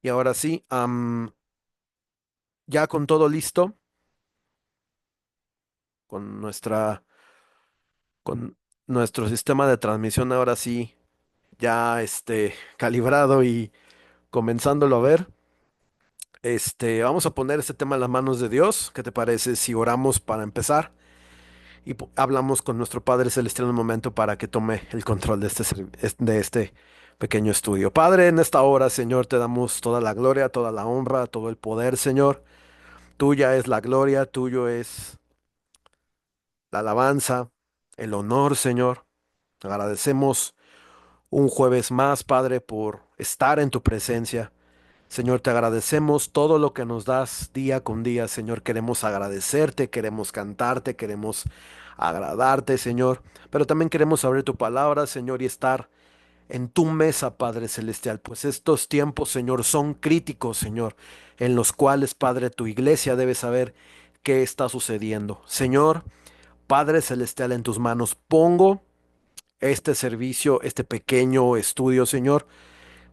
Y ahora sí, ya con todo listo, con con nuestro sistema de transmisión ahora sí, ya calibrado y comenzándolo a ver, vamos a poner este tema en las manos de Dios. ¿Qué te parece si oramos para empezar? Y hablamos con nuestro Padre Celestial en un momento para que tome el control de de este pequeño estudio. Padre, en esta hora, Señor, te damos toda la gloria, toda la honra, todo el poder, Señor. Tuya es la gloria, tuyo es la alabanza, el honor, Señor. Te agradecemos un jueves más, Padre, por estar en tu presencia. Señor, te agradecemos todo lo que nos das día con día, Señor. Queremos agradecerte, queremos cantarte, queremos agradarte, Señor. Pero también queremos abrir tu palabra, Señor, y estar en tu mesa, Padre Celestial. Pues estos tiempos, Señor, son críticos, Señor, en los cuales, Padre, tu iglesia debe saber qué está sucediendo. Señor, Padre Celestial, en tus manos pongo este servicio, este pequeño estudio, Señor.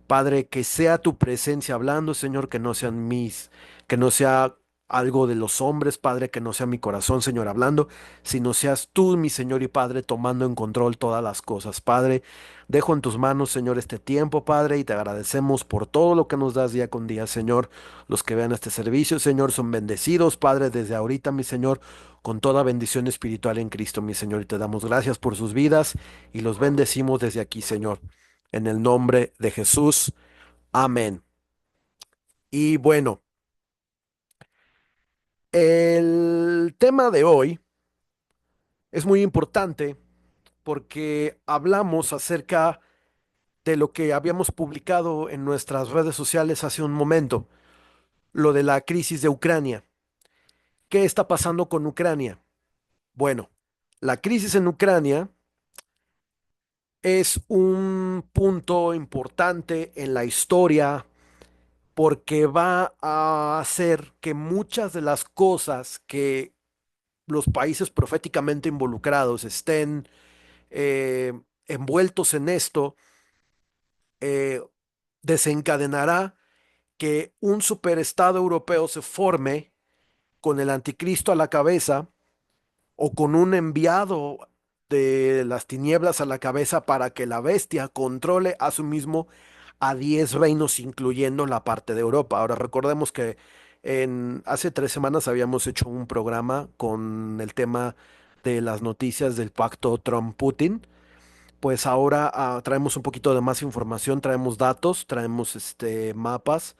Padre, que sea tu presencia hablando, Señor, que no sean que no sea algo de los hombres, Padre, que no sea mi corazón, Señor, hablando, sino seas tú, mi Señor y Padre, tomando en control todas las cosas. Padre, dejo en tus manos, Señor, este tiempo, Padre, y te agradecemos por todo lo que nos das día con día, Señor. Los que vean este servicio, Señor, son bendecidos, Padre, desde ahorita, mi Señor, con toda bendición espiritual en Cristo, mi Señor, y te damos gracias por sus vidas y los bendecimos desde aquí, Señor. En el nombre de Jesús. Amén. Y bueno, el tema de hoy es muy importante porque hablamos acerca de lo que habíamos publicado en nuestras redes sociales hace un momento, lo de la crisis de Ucrania. ¿Qué está pasando con Ucrania? Bueno, la crisis en Ucrania es un punto importante en la historia porque va a hacer que muchas de las cosas que los países proféticamente involucrados estén eh, envueltos en esto, eh, desencadenará que un superestado europeo se forme con el anticristo a la cabeza o con un enviado de las tinieblas a la cabeza para que la bestia controle a su mismo a 10 reinos, incluyendo la parte de Europa. Ahora recordemos que hace 3 semanas habíamos hecho un programa con el tema de las noticias del pacto Trump-Putin. Pues ahora traemos un poquito de más información, traemos datos, traemos mapas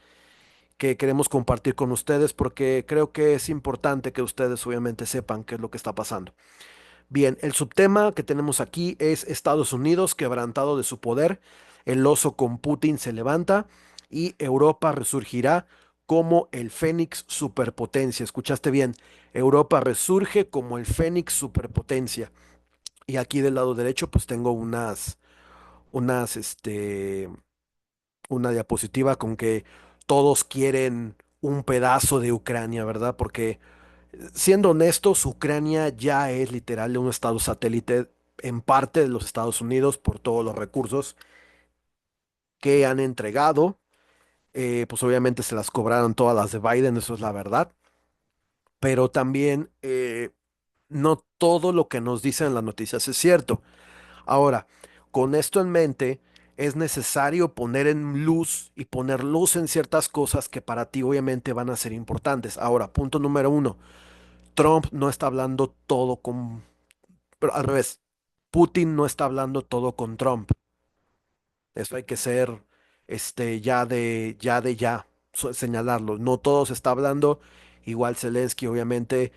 que queremos compartir con ustedes porque creo que es importante que ustedes obviamente sepan qué es lo que está pasando. Bien, el subtema que tenemos aquí es Estados Unidos quebrantado de su poder, el oso con Putin se levanta y Europa resurgirá como el Fénix superpotencia. ¿Escuchaste bien? Europa resurge como el Fénix superpotencia. Y aquí del lado derecho pues tengo unas, una diapositiva con que todos quieren un pedazo de Ucrania, ¿verdad? Porque siendo honestos, Ucrania ya es literal un estado satélite en parte de los Estados Unidos por todos los recursos que han entregado. Pues obviamente se las cobraron todas las de Biden, eso es la verdad. Pero también no todo lo que nos dicen las noticias es cierto. Ahora, con esto en mente, es necesario poner en luz y poner luz en ciertas cosas que para ti obviamente van a ser importantes. Ahora, punto número uno, Trump no está hablando todo con, pero al revés, Putin no está hablando todo con Trump. Eso hay que ser, señalarlo. No todo se está hablando. Igual Zelensky obviamente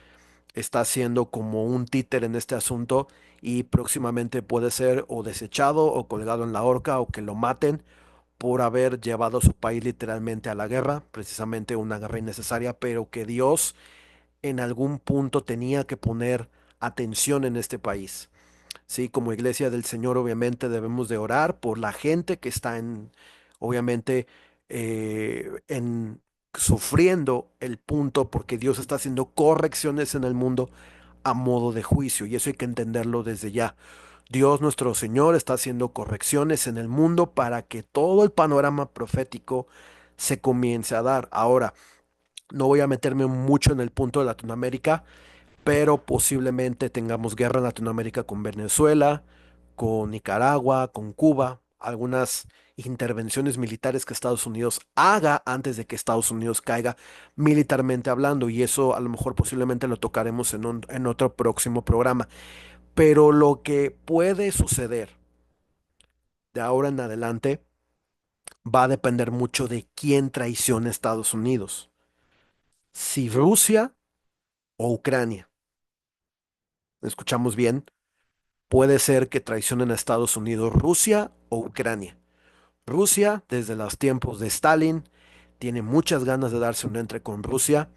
está siendo como un títer en este asunto y próximamente puede ser o desechado o colgado en la horca o que lo maten por haber llevado a su país literalmente a la guerra, precisamente una guerra innecesaria, pero que Dios en algún punto tenía que poner atención en este país. Sí, como iglesia del Señor obviamente debemos de orar por la gente que está obviamente, en sufriendo el punto porque Dios está haciendo correcciones en el mundo a modo de juicio y eso hay que entenderlo desde ya. Dios nuestro Señor está haciendo correcciones en el mundo para que todo el panorama profético se comience a dar. Ahora, no voy a meterme mucho en el punto de Latinoamérica, pero posiblemente tengamos guerra en Latinoamérica con Venezuela, con Nicaragua, con Cuba, algunas intervenciones militares que Estados Unidos haga antes de que Estados Unidos caiga militarmente hablando, y eso a lo mejor posiblemente lo tocaremos en otro próximo programa. Pero lo que puede suceder de ahora en adelante va a depender mucho de quién traicione a Estados Unidos, si Rusia o Ucrania. ¿Escuchamos bien? Puede ser que traicionen a Estados Unidos Rusia o Ucrania. Rusia, desde los tiempos de Stalin, tiene muchas ganas de darse un entre con Rusia,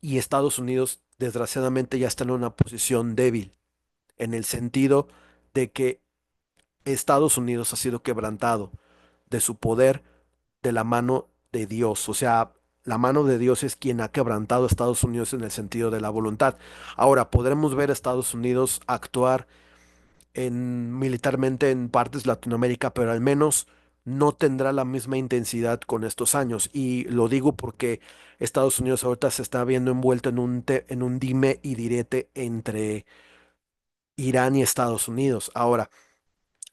y Estados Unidos, desgraciadamente, ya está en una posición débil, en el sentido de que Estados Unidos ha sido quebrantado de su poder de la mano de Dios. O sea, la mano de Dios es quien ha quebrantado a Estados Unidos en el sentido de la voluntad. Ahora, podremos ver a Estados Unidos actuar militarmente en partes de Latinoamérica, pero al menos no tendrá la misma intensidad con estos años. Y lo digo porque Estados Unidos ahorita se está viendo envuelto en un dime y direte entre Irán y Estados Unidos. Ahora,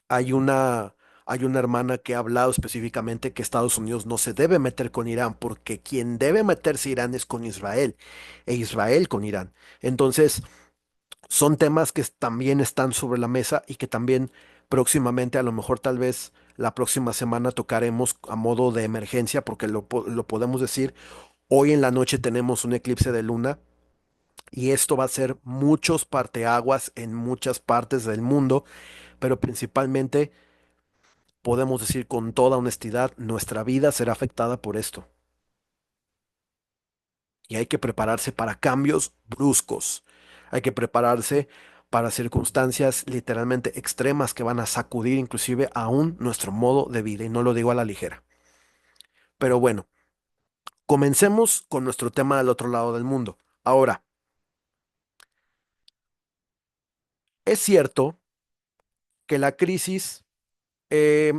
hay una, hay una hermana que ha hablado específicamente que Estados Unidos no se debe meter con Irán, porque quien debe meterse Irán es con Israel, e Israel con Irán. Entonces, son temas que también están sobre la mesa y que también próximamente, a lo mejor tal vez la próxima semana tocaremos a modo de emergencia, porque lo podemos decir. Hoy en la noche tenemos un eclipse de luna, y esto va a ser muchos parteaguas en muchas partes del mundo, pero principalmente podemos decir con toda honestidad, nuestra vida será afectada por esto. Y hay que prepararse para cambios bruscos. Hay que prepararse para circunstancias literalmente extremas que van a sacudir inclusive aún nuestro modo de vida. Y no lo digo a la ligera. Pero bueno, comencemos con nuestro tema del otro lado del mundo. Ahora, es cierto que la crisis eh,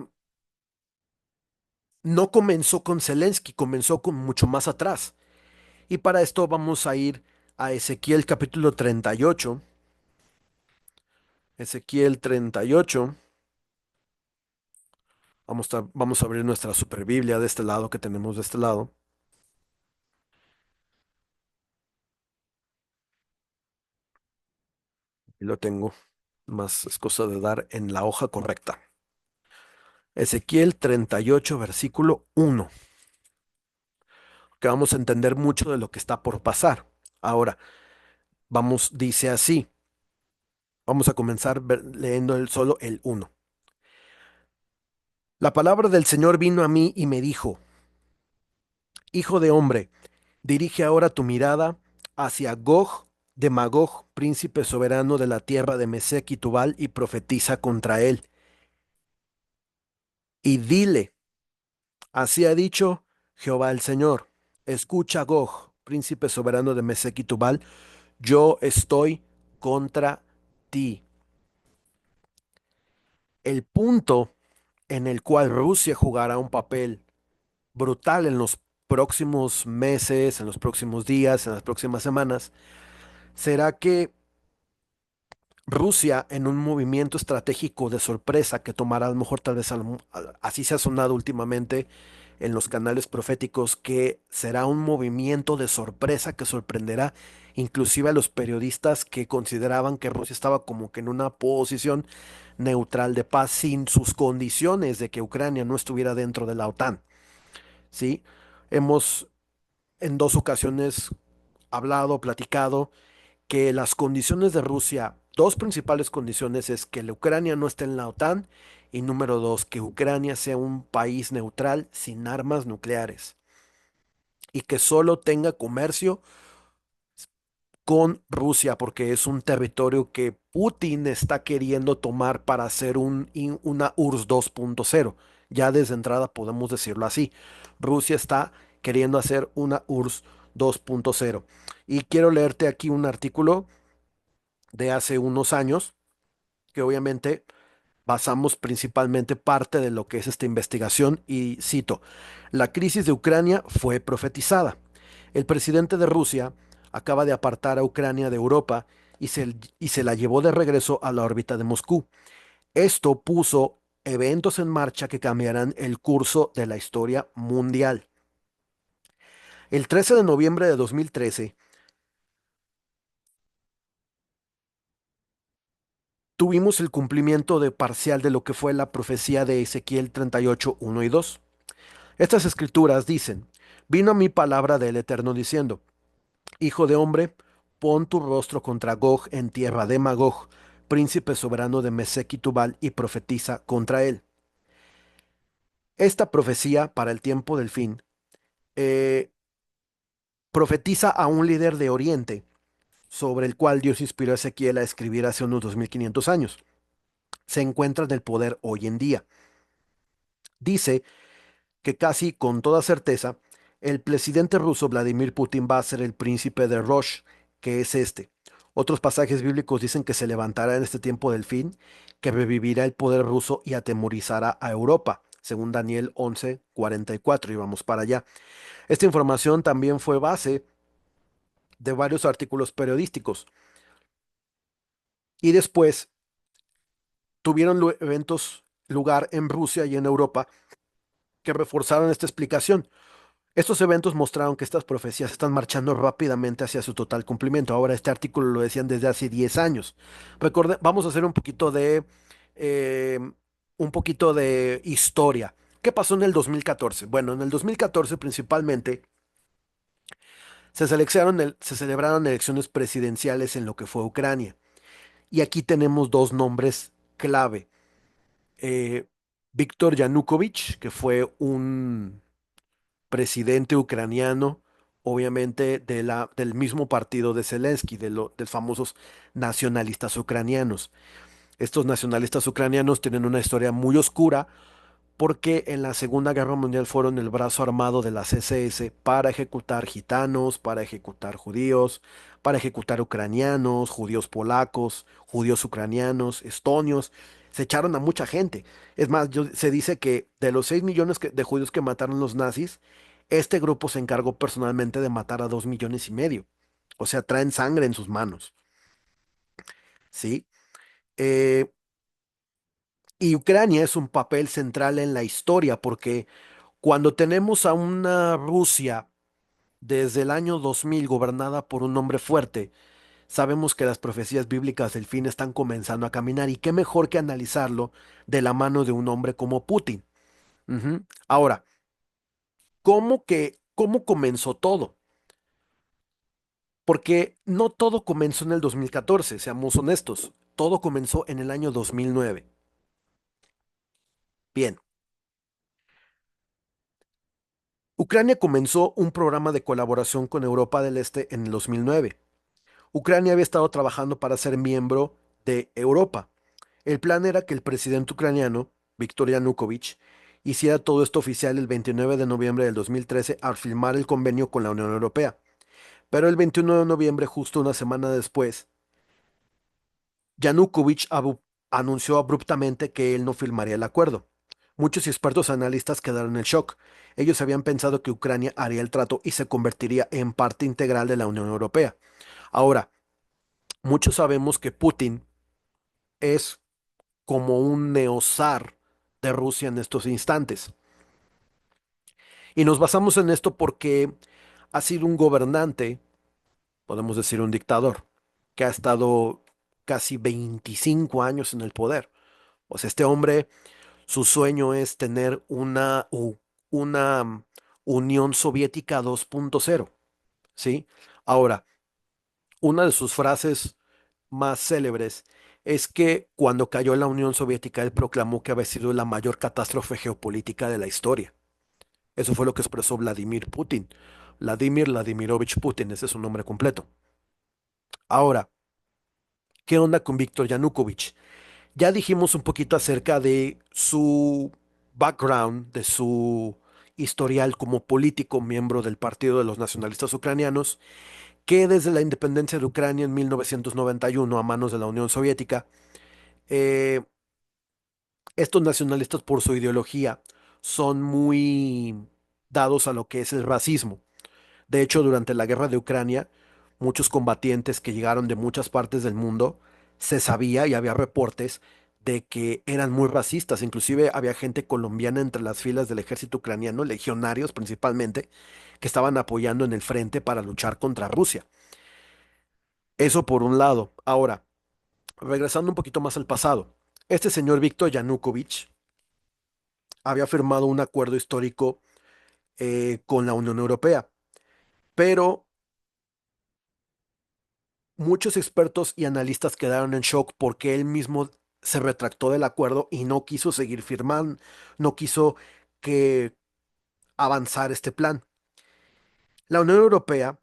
no comenzó con Zelensky, comenzó con mucho más atrás. Y para esto vamos a ir a Ezequiel capítulo 38. Ezequiel 38. Vamos a abrir nuestra super Biblia de este lado que tenemos de este lado. Y lo tengo. Más es cosa de dar en la hoja correcta. Ezequiel 38, versículo 1. Que vamos a entender mucho de lo que está por pasar. Ahora, dice así. Vamos a comenzar leyendo solo el 1. La palabra del Señor vino a mí y me dijo: Hijo de hombre, dirige ahora tu mirada hacia Gog de Magog, príncipe soberano de la tierra de Mesec y Tubal, y profetiza contra él. Y dile: Así ha dicho Jehová el Señor. Escucha, Gog, príncipe soberano de Mesec y Tubal, yo estoy contra ti. El punto en el cual Rusia jugará un papel brutal en los próximos meses, en los próximos días, en las próximas semanas, será que Rusia, en un movimiento estratégico de sorpresa que tomará a lo mejor tal vez así se ha sonado últimamente en los canales proféticos, que será un movimiento de sorpresa que sorprenderá inclusive a los periodistas que consideraban que Rusia estaba como que en una posición neutral de paz sin sus condiciones de que Ucrania no estuviera dentro de la OTAN. ¿Sí? Hemos en dos ocasiones hablado, platicado que las condiciones de Rusia, dos principales condiciones, es que la Ucrania no esté en la OTAN, y número dos, que Ucrania sea un país neutral sin armas nucleares y que solo tenga comercio con Rusia, porque es un territorio que Putin está queriendo tomar para hacer una URSS 2.0. Ya desde entrada podemos decirlo así. Rusia está queriendo hacer una URSS 2.0. Y quiero leerte aquí un artículo de hace unos años, que obviamente basamos principalmente parte de lo que es esta investigación y cito, la crisis de Ucrania fue profetizada. El presidente de Rusia acaba de apartar a Ucrania de Europa y se la llevó de regreso a la órbita de Moscú. Esto puso eventos en marcha que cambiarán el curso de la historia mundial. El 13 de noviembre de 2013 tuvimos el cumplimiento de parcial de lo que fue la profecía de Ezequiel 38, 1 y 2. Estas escrituras dicen, vino a mí palabra del Eterno diciendo, Hijo de hombre, pon tu rostro contra Gog en tierra de Magog, príncipe soberano de Mesec y Tubal, y profetiza contra él. Esta profecía para el tiempo del fin eh, profetiza a un líder de Oriente sobre el cual Dios inspiró a Ezequiel a escribir hace unos 2500 años. Se encuentra en el poder hoy en día. Dice que casi con toda certeza el presidente ruso Vladimir Putin va a ser el príncipe de Rosh, que es este. Otros pasajes bíblicos dicen que se levantará en este tiempo del fin, que revivirá el poder ruso y atemorizará a Europa, según Daniel 11:44, y vamos para allá. Esta información también fue base de varios artículos periodísticos y después tuvieron eventos lugar en Rusia y en Europa que reforzaron esta explicación. Estos eventos mostraron que estas profecías están marchando rápidamente hacia su total cumplimiento. Ahora, este artículo lo decían desde hace 10 años. Vamos a hacer eh, un poquito de historia. ¿Qué pasó en el 2014? Bueno, en el 2014 principalmente se celebraron elecciones presidenciales en lo que fue Ucrania. Y aquí tenemos dos nombres clave. Eh, Víctor Yanukovych, que fue un presidente ucraniano, obviamente del mismo partido de Zelensky, de famosos nacionalistas ucranianos. Estos nacionalistas ucranianos tienen una historia muy oscura porque en la Segunda Guerra Mundial fueron el brazo armado de las SS para ejecutar gitanos, para ejecutar judíos, para ejecutar ucranianos, judíos polacos, judíos ucranianos, estonios. Se echaron a mucha gente. Es más, se dice que de los 6 millones de judíos que mataron los nazis, este grupo se encargó personalmente de matar a 2,5 millones. O sea, traen sangre en sus manos, ¿sí? Eh, y Ucrania es un papel central en la historia porque cuando tenemos a una Rusia desde el año 2000 gobernada por un hombre fuerte, sabemos que las profecías bíblicas del fin están comenzando a caminar y qué mejor que analizarlo de la mano de un hombre como Putin. Ujú. Ahora, cómo comenzó todo? Porque no todo comenzó en el 2014, seamos honestos. Todo comenzó en el año 2009. Bien, Ucrania comenzó un programa de colaboración con Europa del Este en el 2009. Ucrania había estado trabajando para ser miembro de Europa. El plan era que el presidente ucraniano, Viktor Yanukovych, hiciera todo esto oficial el 29 de noviembre del 2013 al firmar el convenio con la Unión Europea. Pero el 21 de noviembre, justo una semana después, Yanukovych anunció abruptamente que él no firmaría el acuerdo. Muchos expertos analistas quedaron en shock. Ellos habían pensado que Ucrania haría el trato y se convertiría en parte integral de la Unión Europea. Ahora, muchos sabemos que Putin es como un neozar de Rusia en estos instantes. Y nos basamos en esto porque ha sido un gobernante, podemos decir un dictador, que ha estado casi 25 años en el poder. O sea, este hombre, su sueño es tener una Unión Soviética 2.0, ¿sí? Ahora, una de sus frases más célebres es que cuando cayó la Unión Soviética, él proclamó que había sido la mayor catástrofe geopolítica de la historia. Eso fue lo que expresó Vladimir Putin. Vladimir Vladimirovich Putin, ese es su nombre completo. Ahora, ¿qué onda con Víctor Yanukovych? Ya dijimos un poquito acerca de su background, de su historial como político, miembro del Partido de los Nacionalistas Ucranianos, que desde la independencia de Ucrania en 1991 a manos de la Unión Soviética, eh, Estos nacionalistas por su ideología son muy dados a lo que es el racismo. De hecho, durante la guerra de Ucrania, muchos combatientes que llegaron de muchas partes del mundo, se sabía y había reportes de que eran muy racistas. Inclusive había gente colombiana entre las filas del ejército ucraniano, legionarios principalmente, que estaban apoyando en el frente para luchar contra Rusia. Eso por un lado. Ahora, regresando un poquito más al pasado, este señor Víctor Yanukovych había firmado un acuerdo histórico con la Unión Europea, pero muchos expertos y analistas quedaron en shock porque él mismo se retractó del acuerdo y no quiso seguir firmando, no quiso que avanzar este plan. La Unión Europea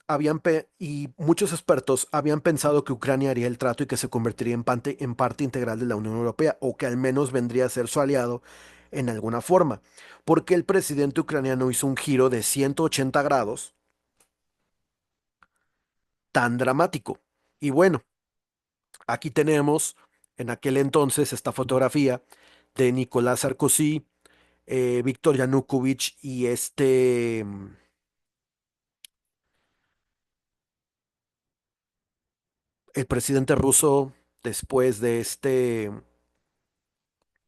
y muchos expertos habían pensado que Ucrania haría el trato y que se convertiría en parte integral de la Unión Europea, o que al menos vendría a ser su aliado en alguna forma, porque el presidente ucraniano hizo un giro de 180 grados tan dramático. Y bueno, aquí tenemos en aquel entonces esta fotografía de Nicolás Sarkozy, Víctor Yanukovych y el presidente ruso después de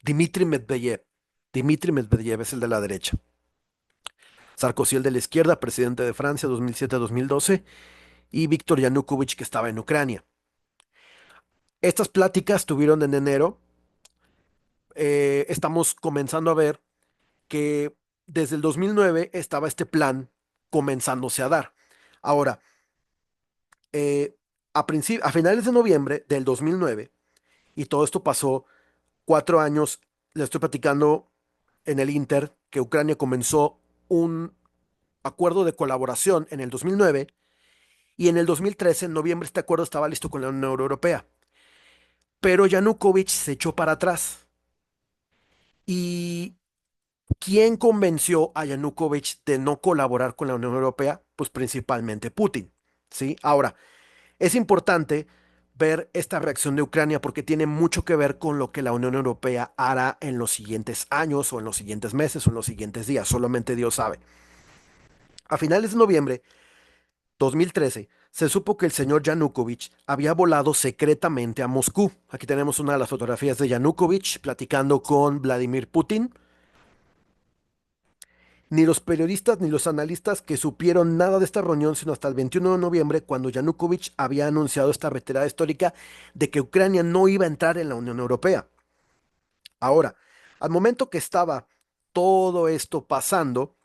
Dmitry Medvedev. Dmitry Medvedev es el de la derecha. Sarkozy el de la izquierda, presidente de Francia 2007-2012, y Víctor Yanukovych que estaba en Ucrania. Estas pláticas tuvieron en enero. Estamos comenzando a ver que desde el 2009 estaba este plan comenzándose a dar. Ahora, a finales de noviembre del 2009, y todo esto pasó 4 años, le estoy platicando en el Inter, que Ucrania comenzó un acuerdo de colaboración en el 2009 y en el 2013, en noviembre, este acuerdo estaba listo con la Unión Europea. Pero Yanukovych se echó para atrás. ¿Y quién convenció a Yanukovych de no colaborar con la Unión Europea? Pues principalmente Putin. ¿Sí? Ahora, es importante ver esta reacción de Ucrania porque tiene mucho que ver con lo que la Unión Europea hará en los siguientes años o en los siguientes meses o en los siguientes días. Solamente Dios sabe. A finales de noviembre 2013, se supo que el señor Yanukovych había volado secretamente a Moscú. Aquí tenemos una de las fotografías de Yanukovych platicando con Vladimir Putin. Ni los periodistas ni los analistas que supieron nada de esta reunión sino hasta el 21 de noviembre, cuando Yanukovych había anunciado esta retirada histórica de que Ucrania no iba a entrar en la Unión Europea. Ahora, al momento que estaba todo esto pasando,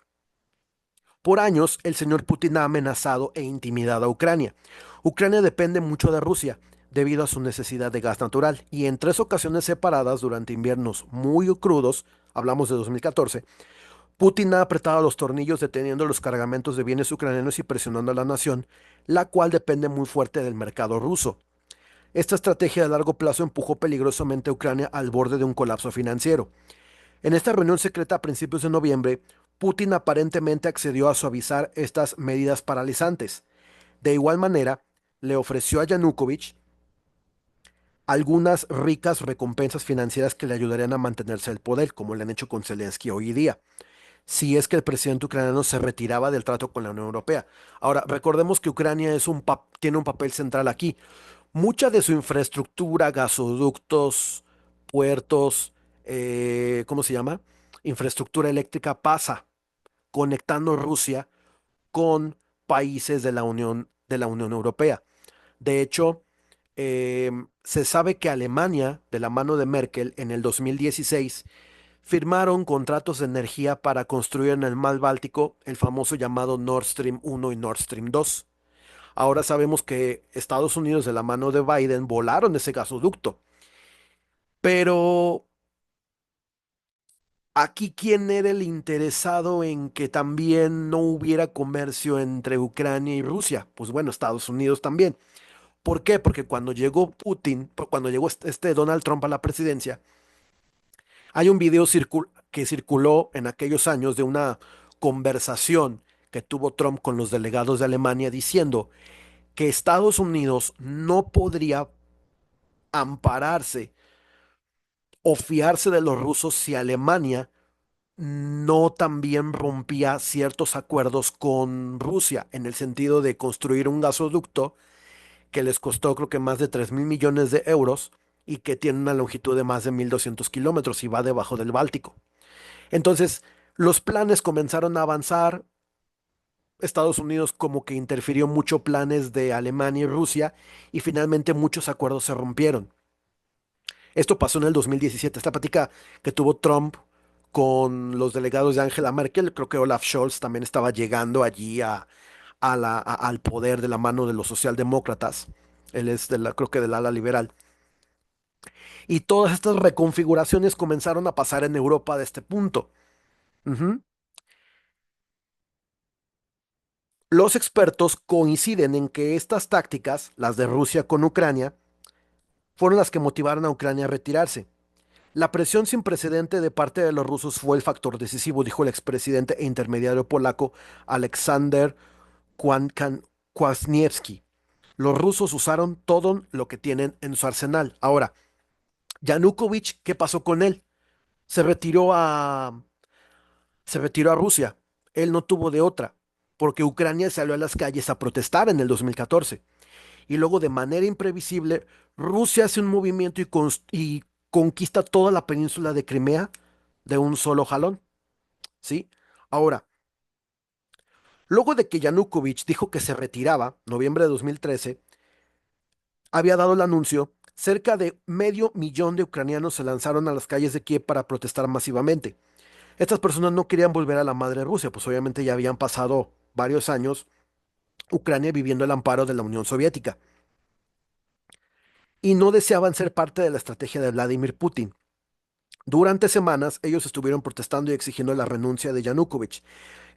por años el señor Putin ha amenazado e intimidado a Ucrania. Ucrania depende mucho de Rusia debido a su necesidad de gas natural y en 3 ocasiones separadas durante inviernos muy crudos, hablamos de 2014, Putin ha apretado los tornillos deteniendo los cargamentos de bienes ucranianos y presionando a la nación, la cual depende muy fuerte del mercado ruso. Esta estrategia de largo plazo empujó peligrosamente a Ucrania al borde de un colapso financiero. En esta reunión secreta a principios de noviembre, Putin aparentemente accedió a suavizar estas medidas paralizantes. De igual manera, le ofreció a Yanukovych algunas ricas recompensas financieras que le ayudarían a mantenerse el poder, como le han hecho con Zelensky hoy día, si es que el presidente ucraniano se retiraba del trato con la Unión Europea. Ahora, recordemos que Ucrania tiene un papel central aquí. Mucha de su infraestructura, gasoductos, puertos, ¿cómo se llama? Infraestructura eléctrica pasa conectando Rusia con países de la Unión Europea. De hecho, se sabe que Alemania, de la mano de Merkel, en el 2016, firmaron contratos de energía para construir en el mar Báltico el famoso llamado Nord Stream 1 y Nord Stream 2. Ahora sabemos que Estados Unidos, de la mano de Biden, volaron ese gasoducto. Pero aquí, ¿quién era el interesado en que también no hubiera comercio entre Ucrania y Rusia? Pues bueno, Estados Unidos también. ¿Por qué? Porque cuando llegó este Donald Trump a la presidencia, hay un video que circuló en aquellos años de una conversación que tuvo Trump con los delegados de Alemania diciendo que Estados Unidos no podría ampararse o fiarse de los rusos si Alemania no también rompía ciertos acuerdos con Rusia, en el sentido de construir un gasoducto que les costó creo que más de 3.000 millones de euros y que tiene una longitud de más de 1.200 kilómetros y va debajo del Báltico. Entonces, los planes comenzaron a avanzar. Estados Unidos como que interfirió mucho planes de Alemania y Rusia y finalmente muchos acuerdos se rompieron. Esto pasó en el 2017. Esta plática que tuvo Trump con los delegados de Angela Merkel, creo que Olaf Scholz también estaba llegando allí al poder de la mano de los socialdemócratas. Él es creo que del ala liberal. Y todas estas reconfiguraciones comenzaron a pasar en Europa de este punto. Ujú. Los expertos coinciden en que estas tácticas, las de Rusia con Ucrania, fueron las que motivaron a Ucrania a retirarse. La presión sin precedente de parte de los rusos fue el factor decisivo, dijo el expresidente e intermediario polaco Aleksander Kwasniewski. Los rusos usaron todo lo que tienen en su arsenal. Ahora, Yanukovych, ¿qué pasó con él? Se retiró a, se retiró a Rusia. Él no tuvo de otra, porque Ucrania salió a las calles a protestar en el 2014. Y luego, de manera imprevisible, Rusia hace un movimiento y conquista toda la península de Crimea de un solo jalón, ¿sí? Ahora, luego de que Yanukovych dijo que se retiraba, noviembre de 2013, había dado el anuncio, cerca de 500.000 de ucranianos se lanzaron a las calles de Kiev para protestar masivamente. Estas personas no querían volver a la madre Rusia, pues obviamente ya habían pasado varios años Ucrania viviendo el amparo de la Unión Soviética y no deseaban ser parte de la estrategia de Vladimir Putin. Durante semanas, ellos estuvieron protestando y exigiendo la renuncia de Yanukovych.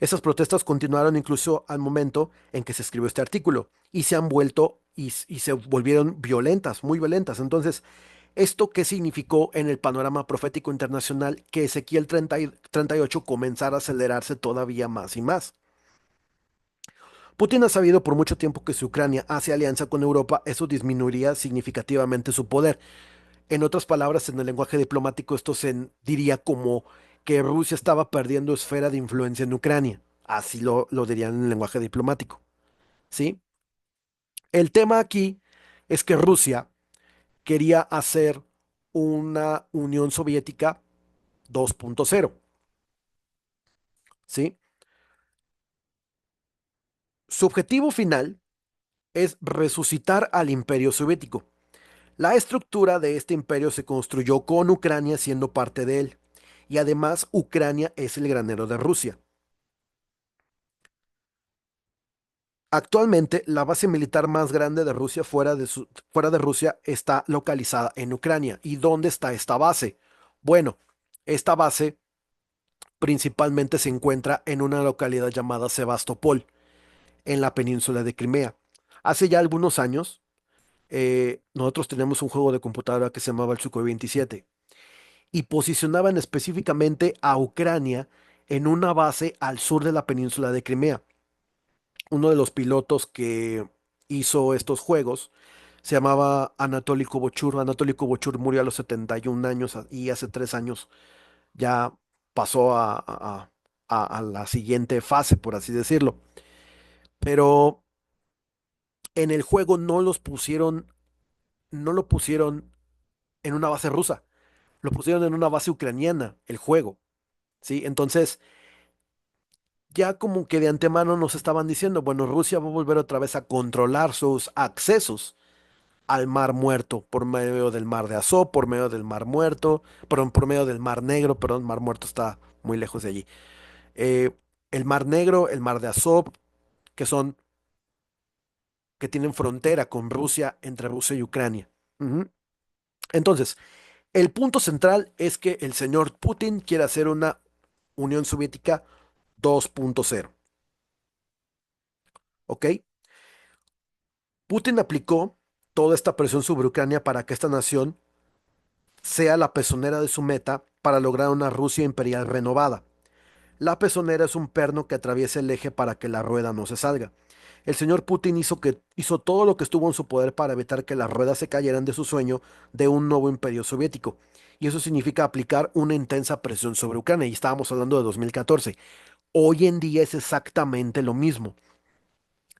Esas protestas continuaron incluso al momento en que se escribió este artículo y se han vuelto y se volvieron violentas, muy violentas. Entonces, ¿esto qué significó en el panorama profético internacional? Que Ezequiel 38 comenzara a acelerarse todavía más y más. Putin ha sabido por mucho tiempo que si Ucrania hace alianza con Europa, eso disminuiría significativamente su poder. En otras palabras, en el lenguaje diplomático, esto se diría como que Rusia estaba perdiendo esfera de influencia en Ucrania. Así lo dirían en el lenguaje diplomático, ¿sí? El tema aquí es que Rusia quería hacer una Unión Soviética 2.0, ¿sí? Su objetivo final es resucitar al Imperio Soviético. La estructura de este imperio se construyó con Ucrania siendo parte de él, y además Ucrania es el granero de Rusia. Actualmente, la base militar más grande de Rusia fuera de Rusia está localizada en Ucrania. ¿Y dónde está esta base? Bueno, esta base principalmente se encuentra en una localidad llamada Sebastopol, en la península de Crimea. Hace ya algunos años, nosotros teníamos un juego de computadora que se llamaba el Sukhoi 27 y posicionaban específicamente a Ucrania en una base al sur de la península de Crimea. Uno de los pilotos que hizo estos juegos se llamaba Anatoly Kobochur. Anatoly Kobochur murió a los 71 años y hace 3 años ya pasó a la siguiente fase, por así decirlo. Pero en el juego no lo pusieron en una base rusa, lo pusieron en una base ucraniana, el juego, ¿sí? Entonces, ya como que de antemano nos estaban diciendo, bueno, Rusia va a volver otra vez a controlar sus accesos al Mar Muerto por medio del Mar de Azov, por medio del Mar Muerto, perdón, por medio del Mar Negro, perdón, Mar Muerto está muy lejos de allí. Eh, el Mar Negro, el Mar de Azov, que son, que tienen frontera con Rusia, entre Rusia y Ucrania. Ujú. Entonces, el punto central es que el señor Putin quiere hacer una Unión Soviética 2.0, ¿ok? Putin aplicó toda esta presión sobre Ucrania para que esta nación sea la pezonera de su meta para lograr una Rusia imperial renovada. La pezonera es un perno que atraviesa el eje para que la rueda no se salga. El señor Putin hizo todo lo que estuvo en su poder para evitar que las ruedas se cayeran de su sueño de un nuevo imperio soviético. y eso significa aplicar una intensa presión sobre Ucrania, y estábamos hablando de 2014. Hoy en día es exactamente lo mismo.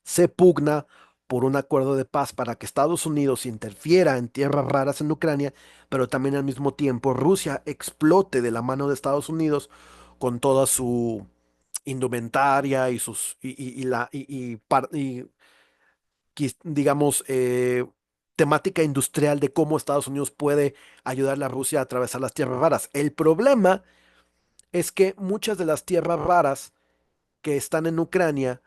Se pugna por un acuerdo de paz para que Estados Unidos interfiera en tierras raras en Ucrania, pero también al mismo tiempo Rusia explote de la mano de Estados Unidos con toda su indumentaria y sus y, digamos temática industrial de cómo Estados Unidos puede ayudarle a Rusia a atravesar las tierras raras. El problema es que muchas de las tierras raras que están en Ucrania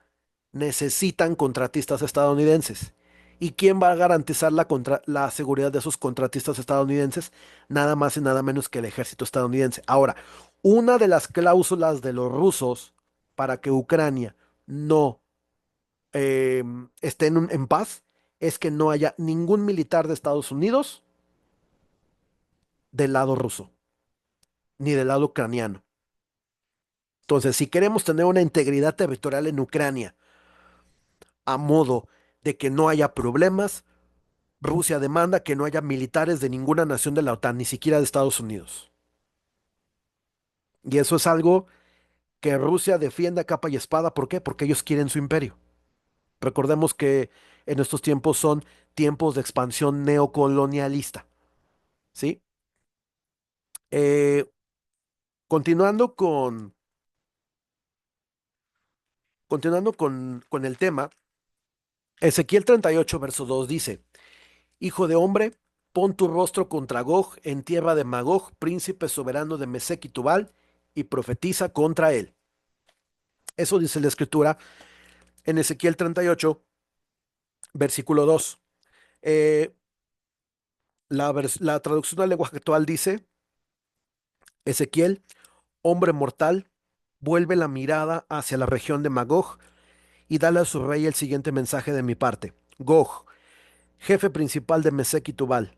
necesitan contratistas estadounidenses. ¿Y quién va a garantizar la seguridad de esos contratistas estadounidenses? Nada más y nada menos que el ejército estadounidense. Ahora, una de las cláusulas de los rusos para que Ucrania no esté en paz es que no haya ningún militar de Estados Unidos del lado ruso, ni del lado ucraniano. Entonces, si queremos tener una integridad territorial en Ucrania, a modo de que no haya problemas, Rusia demanda que no haya militares de ninguna nación de la OTAN, ni siquiera de Estados Unidos. Y eso es algo que Rusia defiende a capa y espada. ¿Por qué? Porque ellos quieren su imperio. Recordemos que en estos tiempos son tiempos de expansión neocolonialista, ¿sí? Eh, continuando con el tema, Ezequiel 38, verso 2 dice, Hijo de hombre, pon tu rostro contra Gog en tierra de Magog, príncipe soberano de Mesec y Tubal, y profetiza contra él. Eso dice la escritura en Ezequiel 38, versículo 2. Eh, la traducción al lenguaje actual dice, Ezequiel, hombre mortal, vuelve la mirada hacia la región de Magog y dale a su rey el siguiente mensaje de mi parte. Gog, jefe principal de Mesec y Tubal,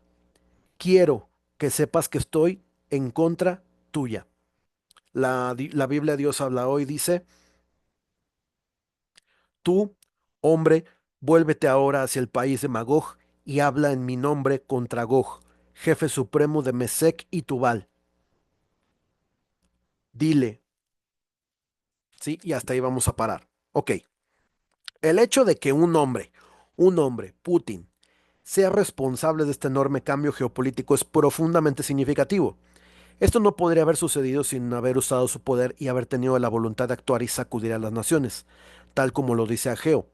quiero que sepas que estoy en contra tuya. La Biblia Dios habla hoy dice, tú, hombre, vuélvete ahora hacia el país de Magog y habla en mi nombre contra Gog, jefe supremo de Mesec y Tubal. Dile, ¿sí? Y hasta ahí vamos a parar. Ok, el hecho de que un hombre, Putin, sea responsable de este enorme cambio geopolítico es profundamente significativo. Esto no podría haber sucedido sin haber usado su poder y haber tenido la voluntad de actuar y sacudir a las naciones, tal como lo dice Ageo.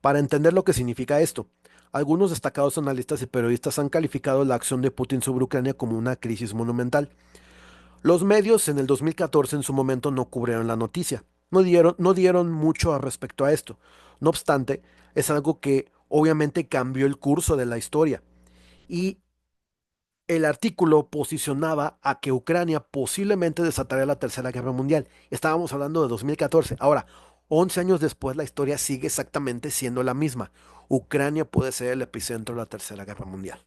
Para entender lo que significa esto, algunos destacados analistas y periodistas han calificado la acción de Putin sobre Ucrania como una crisis monumental. Los medios en el 2014 en su momento no cubrieron la noticia, no dieron mucho al respecto a esto. No obstante, es algo que obviamente cambió el curso de la historia y el artículo posicionaba a que Ucrania posiblemente desataría la Tercera Guerra Mundial. Estábamos hablando de 2014. Ahora, 11 años después, la historia sigue exactamente siendo la misma. Ucrania puede ser el epicentro de la Tercera Guerra Mundial.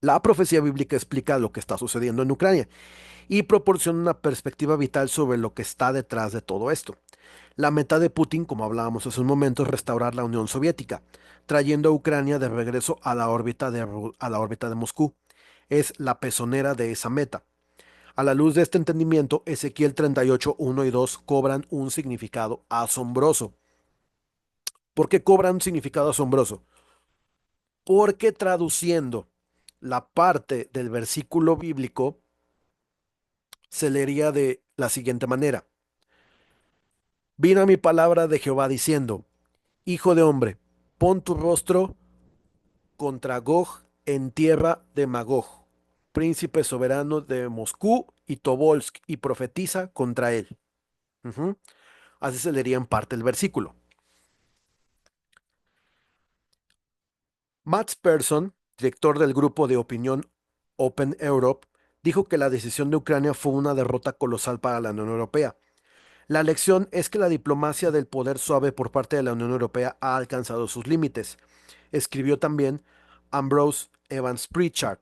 La profecía bíblica explica lo que está sucediendo en Ucrania y proporciona una perspectiva vital sobre lo que está detrás de todo esto. La meta de Putin, como hablábamos hace un momento, es restaurar la Unión Soviética, trayendo a Ucrania de regreso a la órbita de Moscú. Es la pezonera de esa meta. A la luz de este entendimiento, Ezequiel 38, 1 y 2 cobran un significado asombroso. ¿Por qué cobran un significado asombroso? Porque traduciendo la parte del versículo bíblico se leería de la siguiente manera. Vino mi palabra de Jehová diciendo, Hijo de hombre, pon tu rostro contra Gog en tierra de Magog, príncipe soberano de Moscú y Tobolsk, y profetiza contra él. Ujú. Así se leería en parte el versículo. Mats Persson, director del grupo de opinión Open Europe, dijo que la decisión de Ucrania fue una derrota colosal para la Unión Europea. La lección es que la diplomacia del poder suave por parte de la Unión Europea ha alcanzado sus límites, escribió también Ambrose Evans Pritchard.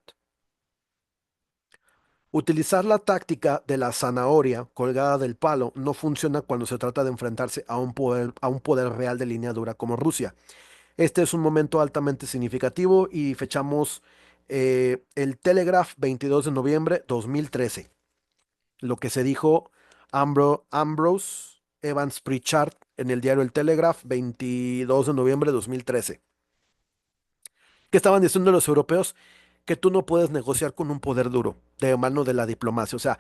Utilizar la táctica de la zanahoria colgada del palo no funciona cuando se trata de enfrentarse a un poder real de línea dura como Rusia. Este es un momento altamente significativo y fechamos El Telegraph, 22 de noviembre 2013. Lo que se dijo Ambrose Evans Pritchard en el diario El Telegraph, 22 de noviembre de 2013. ¿Qué estaban diciendo los europeos? Que tú no puedes negociar con un poder duro, de mano de la diplomacia. O sea,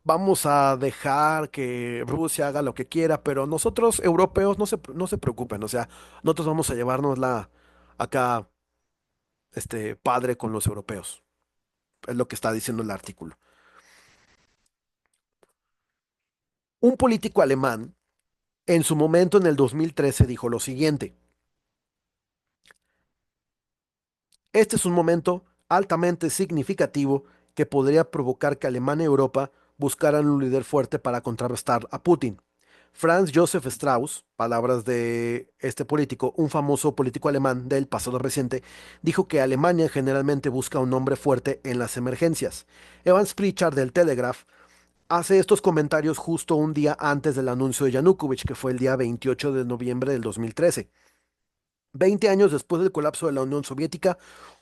vamos a dejar que Rusia haga lo que quiera, pero nosotros, europeos, no se preocupen. O sea, nosotros vamos a llevarnos la acá, padre con los europeos. Es lo que está diciendo el artículo. Un político alemán, en su momento en el 2013, dijo lo siguiente: este es un momento altamente significativo que podría provocar que Alemania y Europa buscaran un líder fuerte para contrarrestar a Putin. Franz Josef Strauss, palabras de este político, un famoso político alemán del pasado reciente, dijo que Alemania generalmente busca un hombre fuerte en las emergencias. Evans Pritchard del Telegraph hace estos comentarios justo un día antes del anuncio de Yanukovych, que fue el día 28 de noviembre del 2013. 20 años después del colapso de la Unión Soviética,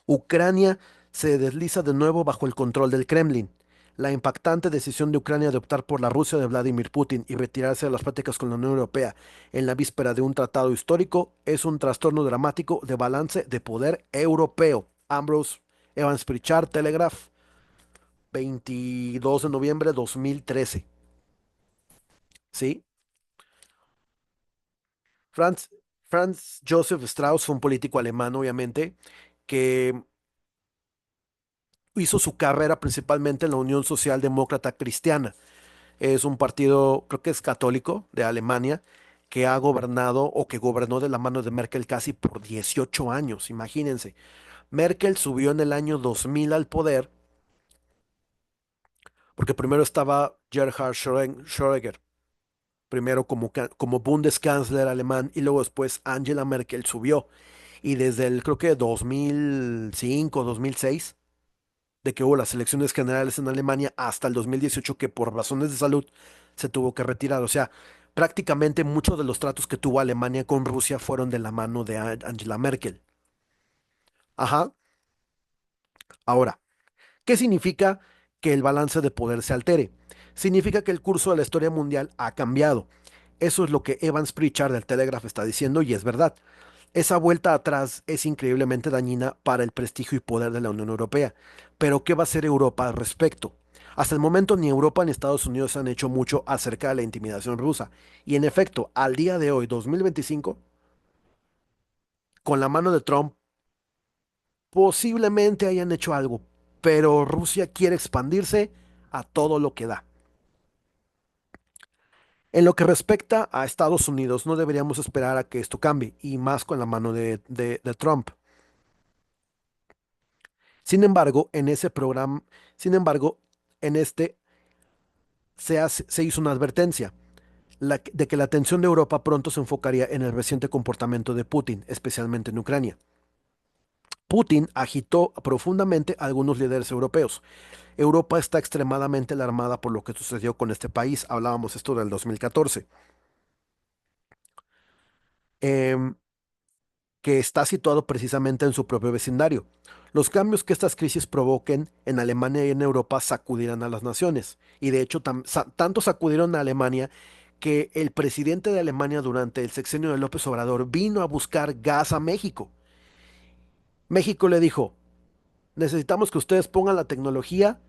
Ucrania se desliza de nuevo bajo el control del Kremlin. La impactante decisión de Ucrania de optar por la Rusia de Vladimir Putin y retirarse de las prácticas con la Unión Europea en la víspera de un tratado histórico es un trastorno dramático de balance de poder europeo. Ambrose Evans Pritchard, Telegraph, 22 de noviembre de 2013. ¿Sí? Franz, Franz Josef Strauss fue un político alemán, obviamente, que hizo su carrera principalmente en la Unión Socialdemócrata Cristiana. Es un partido, creo que es católico, de Alemania, que ha gobernado o que gobernó de la mano de Merkel casi por 18 años, imagínense. Merkel subió en el año 2000 al poder porque primero estaba Gerhard Schröder, primero como Bundeskanzler alemán y luego después Angela Merkel subió. Y desde el creo que 2005, 2006 de que hubo las elecciones generales en Alemania hasta el 2018 que por razones de salud se tuvo que retirar. O sea, prácticamente muchos de los tratos que tuvo Alemania con Rusia fueron de la mano de Angela Merkel. Ajá. Ahora, ¿qué significa que el balance de poder se altere? Significa que el curso de la historia mundial ha cambiado. Eso es lo que Evans Pritchard del Telegraph está diciendo y es verdad. Esa vuelta atrás es increíblemente dañina para el prestigio y poder de la Unión Europea. Pero ¿qué va a hacer Europa al respecto? Hasta el momento ni Europa ni Estados Unidos han hecho mucho acerca de la intimidación rusa. Y en efecto, al día de hoy, 2025, con la mano de Trump, posiblemente hayan hecho algo. Pero Rusia quiere expandirse a todo lo que da. En lo que respecta a Estados Unidos, no deberíamos esperar a que esto cambie, y más con la mano de Trump. Sin embargo, en ese programa, sin embargo, en este se hizo una advertencia de que la atención de Europa pronto se enfocaría en el reciente comportamiento de Putin, especialmente en Ucrania. Putin agitó profundamente a algunos líderes europeos. Europa está extremadamente alarmada por lo que sucedió con este país. Hablábamos esto del 2014. Em, que está situado precisamente en su propio vecindario. Los cambios que estas crisis provoquen en Alemania y en Europa sacudirán a las naciones. Y de hecho, tanto sacudieron a Alemania que el presidente de Alemania durante el sexenio de López Obrador vino a buscar gas a México. México le dijo, necesitamos que ustedes pongan la tecnología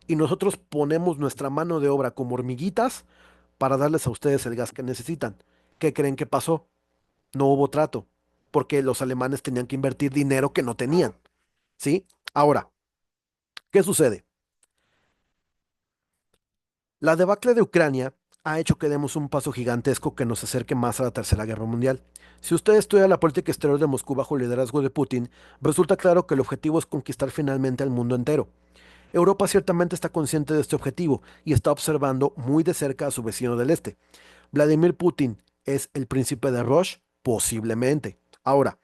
y nosotros ponemos nuestra mano de obra como hormiguitas para darles a ustedes el gas que necesitan. ¿Qué creen que pasó? No hubo trato, porque los alemanes tenían que invertir dinero que no tenían, ¿sí? Ahora, ¿qué sucede? La debacle de Ucrania ha hecho que demos un paso gigantesco que nos acerque más a la Tercera Guerra Mundial. Si usted estudia la política exterior de Moscú bajo el liderazgo de Putin, resulta claro que el objetivo es conquistar finalmente al mundo entero. Europa ciertamente está consciente de este objetivo y está observando muy de cerca a su vecino del este. ¿Vladimir Putin es el príncipe de Roche? Posiblemente. Ahora,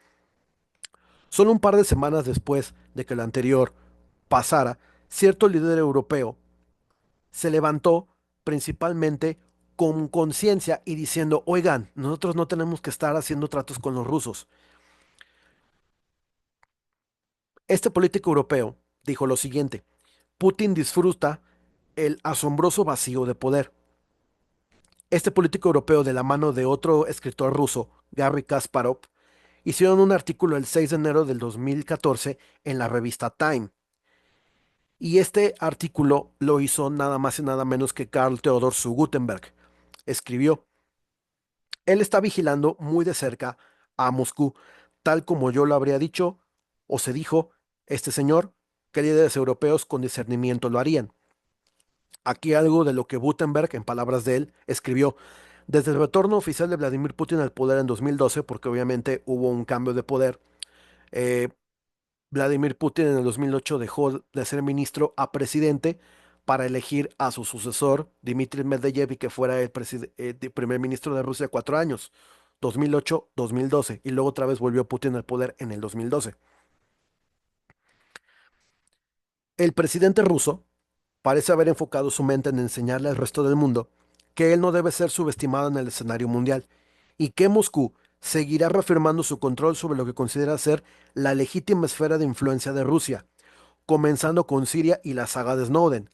solo un par de semanas después de que el anterior pasara, cierto líder europeo se levantó principalmente con conciencia y diciendo, oigan, nosotros no tenemos que estar haciendo tratos con los rusos. Este político europeo dijo lo siguiente: Putin disfruta el asombroso vacío de poder. Este político europeo, de la mano de otro escritor ruso, Garry Kasparov, hicieron un artículo el 6 de enero del 2014 en la revista Time. Y este artículo lo hizo nada más y nada menos que Karl Theodor zu Guttenberg. Escribió: él está vigilando muy de cerca a Moscú, tal como yo lo habría dicho o se dijo, este señor, que líderes europeos con discernimiento lo harían. Aquí algo de lo que Gutenberg, en palabras de él, escribió: desde el retorno oficial de Vladimir Putin al poder en 2012, porque obviamente hubo un cambio de poder, eh, Vladimir Putin en el 2008 dejó de ser ministro a presidente para elegir a su sucesor, Dmitry Medvedev, y que fuera el primer ministro de Rusia 4 años, 2008-2012, y luego otra vez volvió Putin al poder en el 2012. El presidente ruso parece haber enfocado su mente en enseñarle al resto del mundo que él no debe ser subestimado en el escenario mundial y que Moscú seguirá reafirmando su control sobre lo que considera ser la legítima esfera de influencia de Rusia, comenzando con Siria y la saga de Snowden,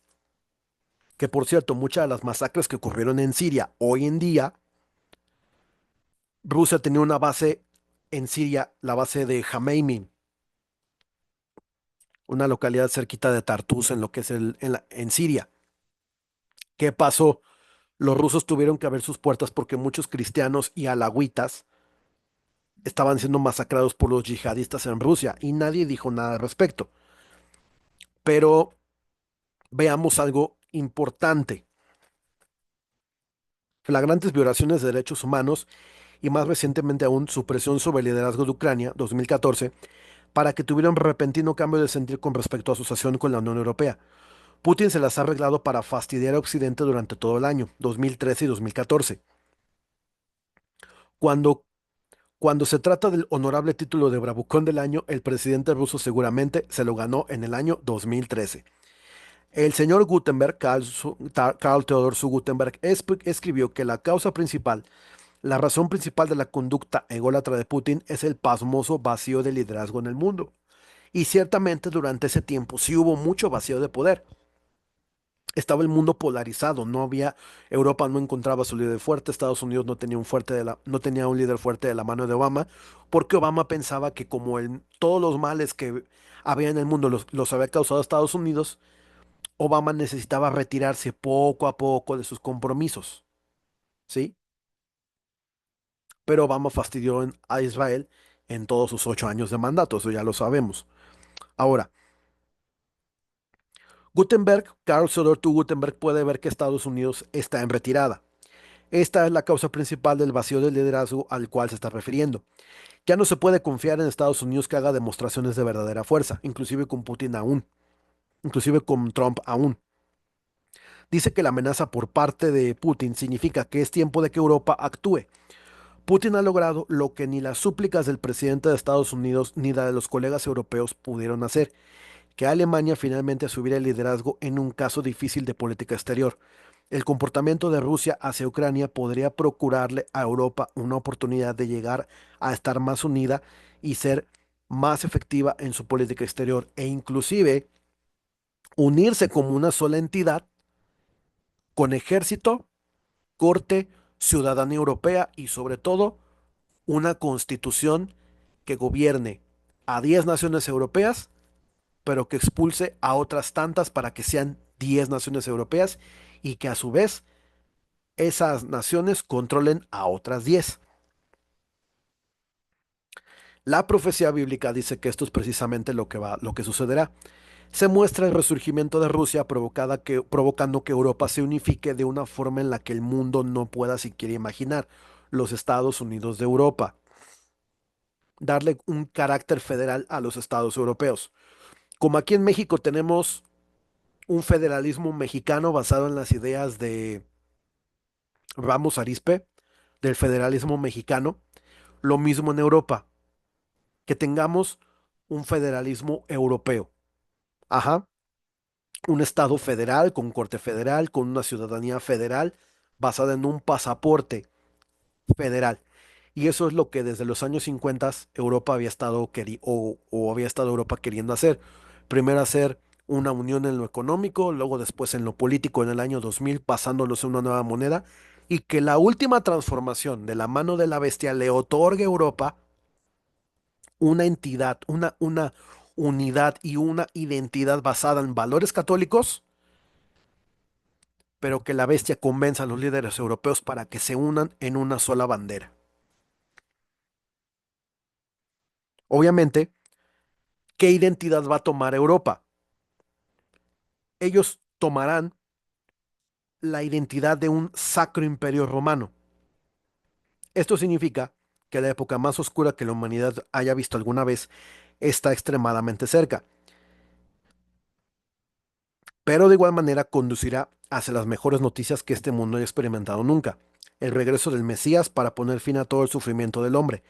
que por cierto, muchas de las masacres que ocurrieron en Siria hoy en día, Rusia tenía una base en Siria, la base de Jameymin, una localidad cerquita de Tartus en lo que es en Siria. ¿Qué pasó? Los rusos tuvieron que abrir sus puertas porque muchos cristianos y alagüitas estaban siendo masacrados por los yihadistas en Rusia y nadie dijo nada al respecto. Pero veamos algo importante: flagrantes violaciones de derechos humanos y más recientemente aún su presión sobre el liderazgo de Ucrania, 2014, para que tuviera un repentino cambio de sentir con respecto a su asociación con la Unión Europea. Putin se las ha arreglado para fastidiar a Occidente durante todo el año, 2013 y 2014. Cuando Cuando se trata del honorable título de Bravucón del Año, el presidente ruso seguramente se lo ganó en el año 2013. El señor Gutenberg, Karl Theodor zu Gutenberg, escribió que la causa principal, la razón principal de la conducta ególatra de Putin es el pasmoso vacío de liderazgo en el mundo. Y ciertamente durante ese tiempo sí hubo mucho vacío de poder. Estaba el mundo polarizado, no había, Europa no encontraba su líder fuerte, Estados Unidos no tenía un líder fuerte de la mano de Obama, porque Obama pensaba que como todos los males que había en el mundo los había causado Estados Unidos, Obama necesitaba retirarse poco a poco de sus compromisos, ¿sí? Pero Obama fastidió a Israel en todos sus 8 años de mandato, eso ya lo sabemos. Ahora, Karl Theodor Gutenberg puede ver que Estados Unidos está en retirada. Esta es la causa principal del vacío de liderazgo al cual se está refiriendo. Ya no se puede confiar en Estados Unidos que haga demostraciones de verdadera fuerza, inclusive con Putin aún, inclusive con Trump aún. Dice que la amenaza por parte de Putin significa que es tiempo de que Europa actúe. Putin ha logrado lo que ni las súplicas del presidente de Estados Unidos ni la de los colegas europeos pudieron hacer: que Alemania finalmente asumiera el liderazgo en un caso difícil de política exterior. El comportamiento de Rusia hacia Ucrania podría procurarle a Europa una oportunidad de llegar a estar más unida y ser más efectiva en su política exterior e inclusive unirse como una sola entidad con ejército, corte, ciudadanía europea y sobre todo una constitución que gobierne a 10 naciones europeas, pero que expulse a otras tantas para que sean 10 naciones europeas y que a su vez esas naciones controlen a otras 10. La profecía bíblica dice que esto es precisamente lo que sucederá. Se muestra el resurgimiento de Rusia provocando que Europa se unifique de una forma en la que el mundo no pueda siquiera imaginar: los Estados Unidos de Europa. Darle un carácter federal a los estados europeos. Como aquí en México tenemos un federalismo mexicano basado en las ideas de Ramos Arizpe, del federalismo mexicano, lo mismo en Europa, que tengamos un federalismo europeo. Ajá, un estado federal con corte federal, con una ciudadanía federal basada en un pasaporte federal. Y eso es lo que desde los años 50 Europa había estado o había estado Europa queriendo hacer. Primero hacer una unión en lo económico, luego después en lo político en el año 2000, pasándolos a una nueva moneda, y que la última transformación de la mano de la bestia le otorgue a Europa una entidad, una unidad y una identidad basada en valores católicos, pero que la bestia convenza a los líderes europeos para que se unan en una sola bandera. Obviamente, ¿qué identidad va a tomar Europa? Ellos tomarán la identidad de un sacro imperio romano. Esto significa que la época más oscura que la humanidad haya visto alguna vez está extremadamente cerca, pero de igual manera conducirá hacia las mejores noticias que este mundo haya experimentado nunca: el regreso del Mesías para poner fin a todo el sufrimiento del hombre.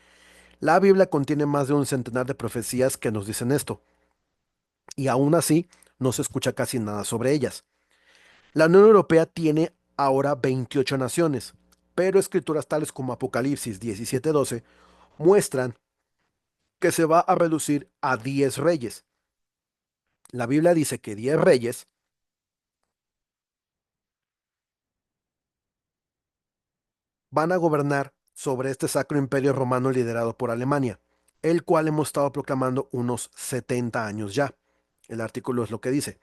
La Biblia contiene más de un centenar de profecías que nos dicen esto, y aún así no se escucha casi nada sobre ellas. La Unión Europea tiene ahora 28 naciones, pero escrituras tales como Apocalipsis 17:12 muestran que se va a reducir a 10 reyes. La Biblia dice que 10 reyes van a gobernar sobre este sacro imperio romano liderado por Alemania, el cual hemos estado proclamando unos 70 años ya. El artículo es lo que dice.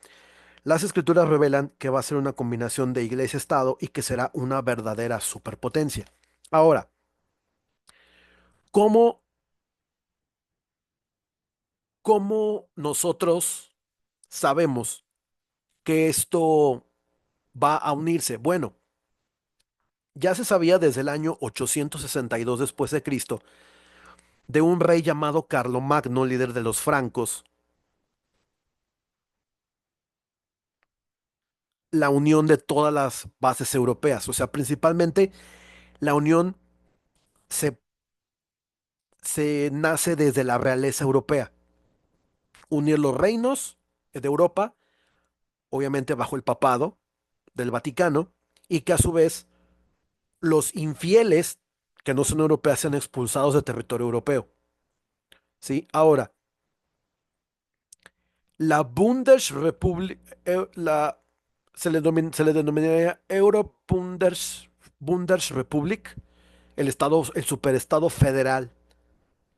Las escrituras revelan que va a ser una combinación de iglesia-estado y que será una verdadera superpotencia. Ahora, ¿cómo, cómo nosotros sabemos que esto va a unirse? Bueno, ya se sabía desde el año 862 después de Cristo de un rey llamado Carlomagno, líder de los francos, la unión de todas las bases europeas. O sea, principalmente la unión se, se nace desde la realeza europea. Unir los reinos de Europa, obviamente bajo el papado del Vaticano, y que a su vez los infieles que no son europeos sean expulsados de territorio europeo. ¿Sí? Ahora, la Bundesrepublik, se le denominaría Bundesrepublik, el superestado federal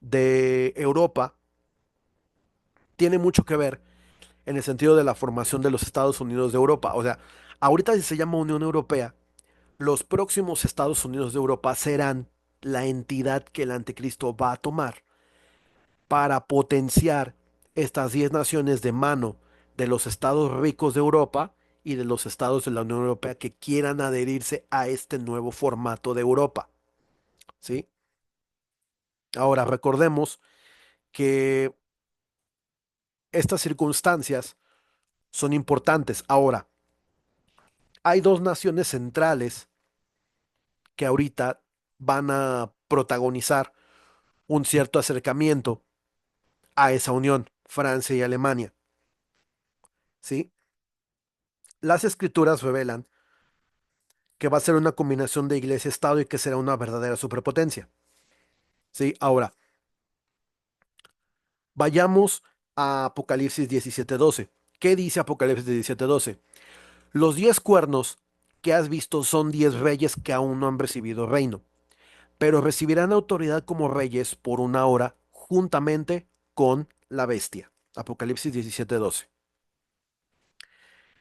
de Europa, tiene mucho que ver en el sentido de la formación de los Estados Unidos de Europa. O sea, ahorita si se llama Unión Europea, los próximos Estados Unidos de Europa serán la entidad que el anticristo va a tomar para potenciar estas 10 naciones de mano de los estados ricos de Europa y de los estados de la Unión Europea que quieran adherirse a este nuevo formato de Europa, ¿sí? Ahora, recordemos que estas circunstancias son importantes. Ahora, hay dos naciones centrales que ahorita van a protagonizar un cierto acercamiento a esa unión: Francia y Alemania, ¿sí? Las escrituras revelan que va a ser una combinación de iglesia-estado y que será una verdadera superpotencia, ¿sí? Ahora, vayamos a Apocalipsis 17:12. ¿Qué dice Apocalipsis 17:12? Los 10 cuernos que has visto son 10 reyes que aún no han recibido reino, pero recibirán autoridad como reyes por una hora juntamente con la bestia. Apocalipsis 17:12.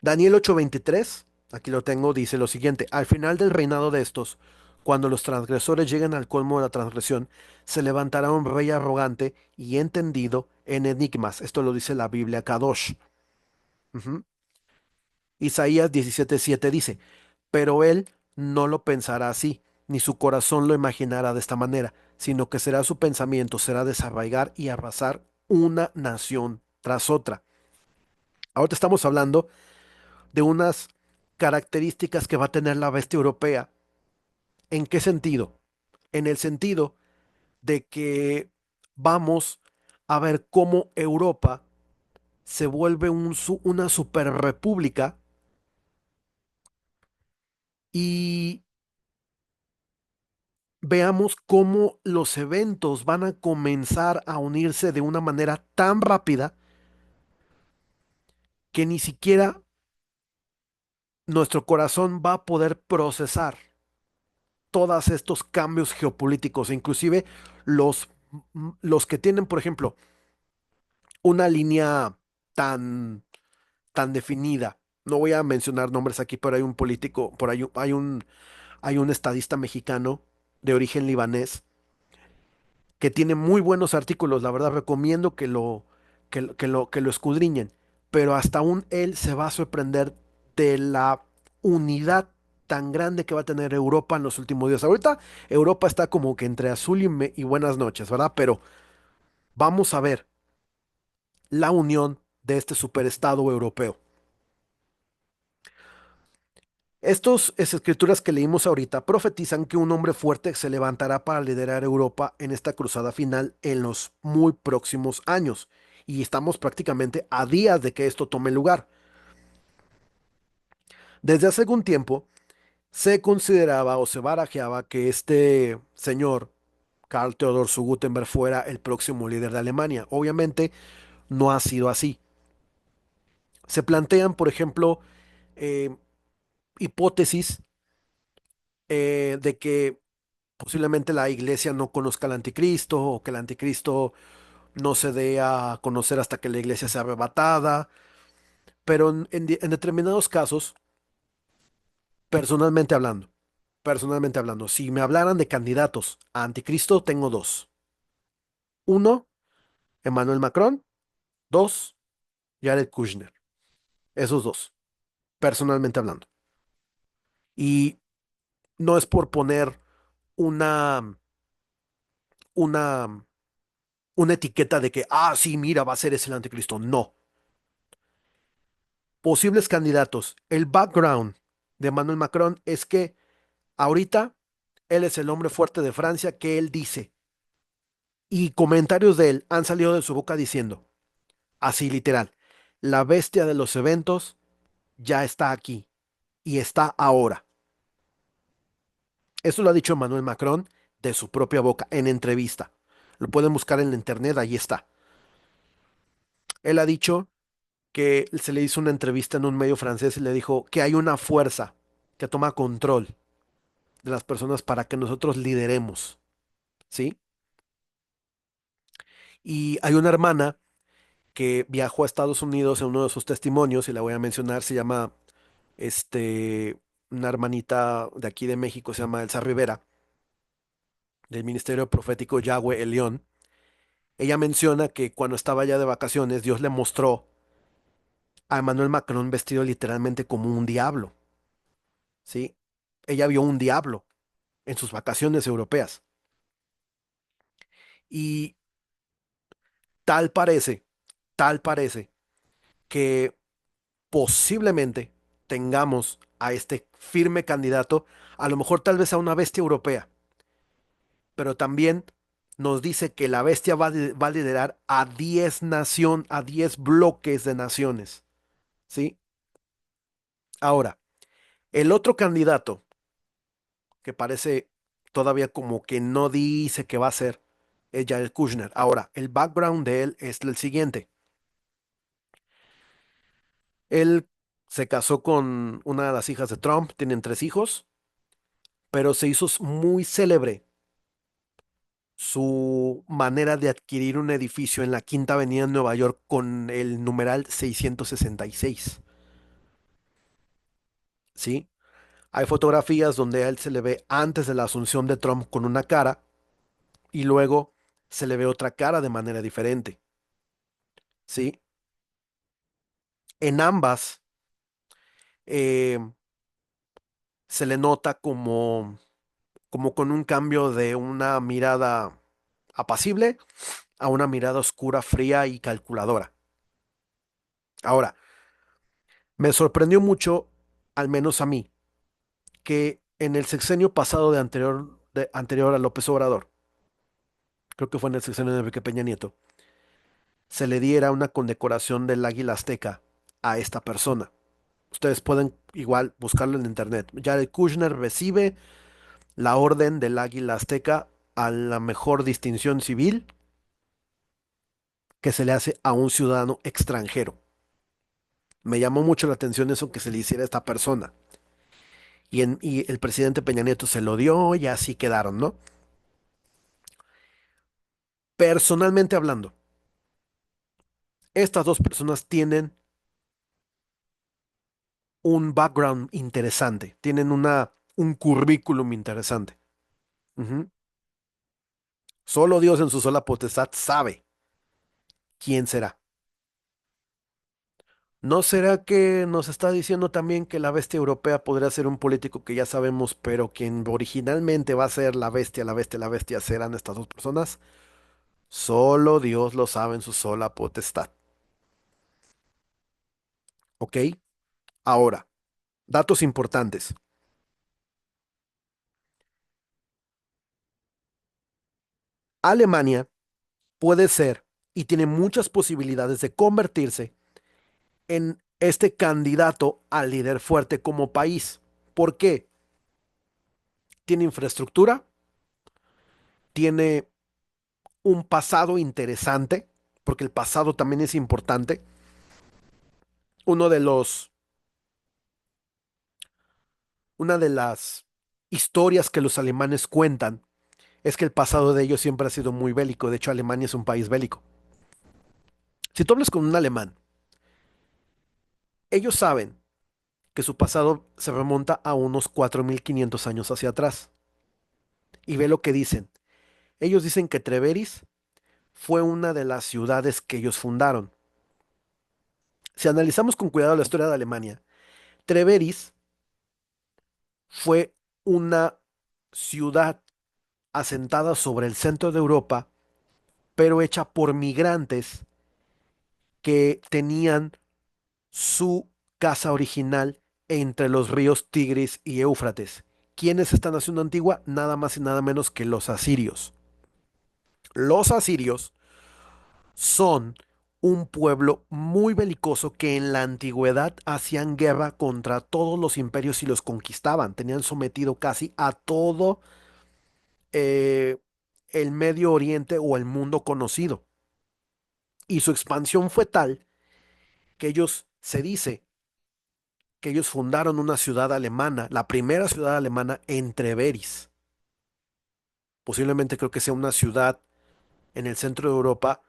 Daniel 8:23, aquí lo tengo, dice lo siguiente: al final del reinado de estos, cuando los transgresores lleguen al colmo de la transgresión, se levantará un rey arrogante y entendido en enigmas. Esto lo dice la Biblia Kadosh. Ujú. Isaías 17:7 dice: pero él no lo pensará así, ni su corazón lo imaginará de esta manera, sino que será su pensamiento, será desarraigar y arrasar una nación tras otra. Ahora estamos hablando de unas características que va a tener la bestia europea. ¿En qué sentido? En el sentido de que vamos a ver cómo Europa se vuelve una superrepública y veamos cómo los eventos van a comenzar a unirse de una manera tan rápida que ni siquiera nuestro corazón va a poder procesar todos estos cambios geopolíticos, e inclusive los, los que tienen, por ejemplo, una línea tan, tan definida. No voy a mencionar nombres aquí, pero hay un político, por ahí hay un estadista mexicano de origen libanés que tiene muy buenos artículos. La verdad, recomiendo que lo escudriñen. Pero hasta aún él se va a sorprender de la unidad tan grande que va a tener Europa en los últimos días. Ahorita Europa está como que entre azul y buenas noches, ¿verdad? Pero vamos a ver la unión de este superestado europeo. Estos escrituras que leímos ahorita profetizan que un hombre fuerte se levantará para liderar Europa en esta cruzada final en los muy próximos años. Y estamos prácticamente a días de que esto tome lugar. Desde hace algún tiempo se consideraba o se barajeaba que este señor, Karl Theodor zu Guttenberg, fuera el próximo líder de Alemania. Obviamente no ha sido así. Se plantean, por ejemplo, eh, hipótesis de que posiblemente la iglesia no conozca al anticristo o que el anticristo no se dé a conocer hasta que la iglesia sea arrebatada, pero en determinados casos, personalmente hablando, si me hablaran de candidatos a anticristo, tengo dos. Uno, Emmanuel Macron. Dos, Jared Kushner. Esos dos, personalmente hablando. Y no es por poner una, una, una etiqueta de que, ah, sí, mira, va a ser ese el anticristo. No. Posibles candidatos. El background de Emmanuel Macron es que ahorita él es el hombre fuerte de Francia que él dice. Y comentarios de él han salido de su boca diciendo, así literal, la bestia de los eventos ya está aquí y está ahora. Eso lo ha dicho Emmanuel Macron de su propia boca en entrevista. Lo pueden buscar en la internet, ahí está. Él ha dicho que se le hizo una entrevista en un medio francés y le dijo que hay una fuerza que toma control de las personas para que nosotros lideremos, ¿sí? Y hay una hermana que viajó a Estados Unidos en uno de sus testimonios, y la voy a mencionar, se llama, este, una hermanita de aquí de México, se llama Elsa Rivera, del Ministerio Profético Yahweh Elión. Ella menciona que cuando estaba allá de vacaciones, Dios le mostró a Emmanuel Macron vestido literalmente como un diablo, ¿sí? Ella vio un diablo en sus vacaciones europeas. Y tal parece, tal parece que posiblemente tengamos a este firme candidato, a lo mejor tal vez a una bestia europea, pero también nos dice que la bestia va a liderar a 10 bloques de naciones, ¿sí? Ahora, el otro candidato, que parece todavía como que no dice que va a ser, es Jared Kushner. Ahora, el background de él es el siguiente. Él se casó con una de las hijas de Trump, tienen 3 hijos, pero se hizo muy célebre su manera de adquirir un edificio en la Quinta Avenida en Nueva York con el numeral 666, ¿sí? Hay fotografías donde a él se le ve antes de la asunción de Trump con una cara y luego se le ve otra cara de manera diferente, ¿sí? En ambas eh, se le nota como con un cambio de una mirada apacible a una mirada oscura, fría y calculadora. Ahora, me sorprendió mucho, al menos a mí, que en el sexenio pasado anterior a López Obrador, creo que fue en el sexenio de Enrique Peña Nieto, se le diera una condecoración del águila azteca a esta persona. Ustedes pueden igual buscarlo en internet. Jared Kushner recibe la Orden del Águila Azteca a la mejor distinción civil que se le hace a un ciudadano extranjero. Me llamó mucho la atención eso que se le hiciera a esta persona. Y el presidente Peña Nieto se lo dio y así quedaron, ¿no? Personalmente hablando, estas dos personas tienen un background interesante, tienen un currículum interesante. Ujú. Solo Dios en su sola potestad sabe quién será. ¿No será que nos está diciendo también que la bestia europea podría ser un político que ya sabemos, pero quien originalmente va a ser la bestia, la bestia, la bestia serán estas dos personas? Solo Dios lo sabe en su sola potestad. ¿Ok? Ahora, datos importantes. Alemania puede ser y tiene muchas posibilidades de convertirse en este candidato al líder fuerte como país. ¿Por qué? Tiene infraestructura, tiene un pasado interesante, porque el pasado también es importante. Uno de los, una de las historias que los alemanes cuentan es que el pasado de ellos siempre ha sido muy bélico. De hecho, Alemania es un país bélico. Si tú hablas con un alemán, ellos saben que su pasado se remonta a unos 4500 años hacia atrás. Y ve lo que dicen. Ellos dicen que Treveris fue una de las ciudades que ellos fundaron. Si analizamos con cuidado la historia de Alemania, Treveris fue una ciudad asentada sobre el centro de Europa, pero hecha por migrantes que tenían su casa original entre los ríos Tigris y Éufrates. ¿Quién es esta nación antigua? Nada más y nada menos que los asirios. Los asirios son un pueblo muy belicoso que en la antigüedad hacían guerra contra todos los imperios y los conquistaban. Tenían sometido casi a todo eh, el Medio Oriente o el mundo conocido. Y su expansión fue tal que se dice que ellos fundaron una ciudad alemana, la primera ciudad alemana en Treveris. Posiblemente creo que sea una ciudad en el centro de Europa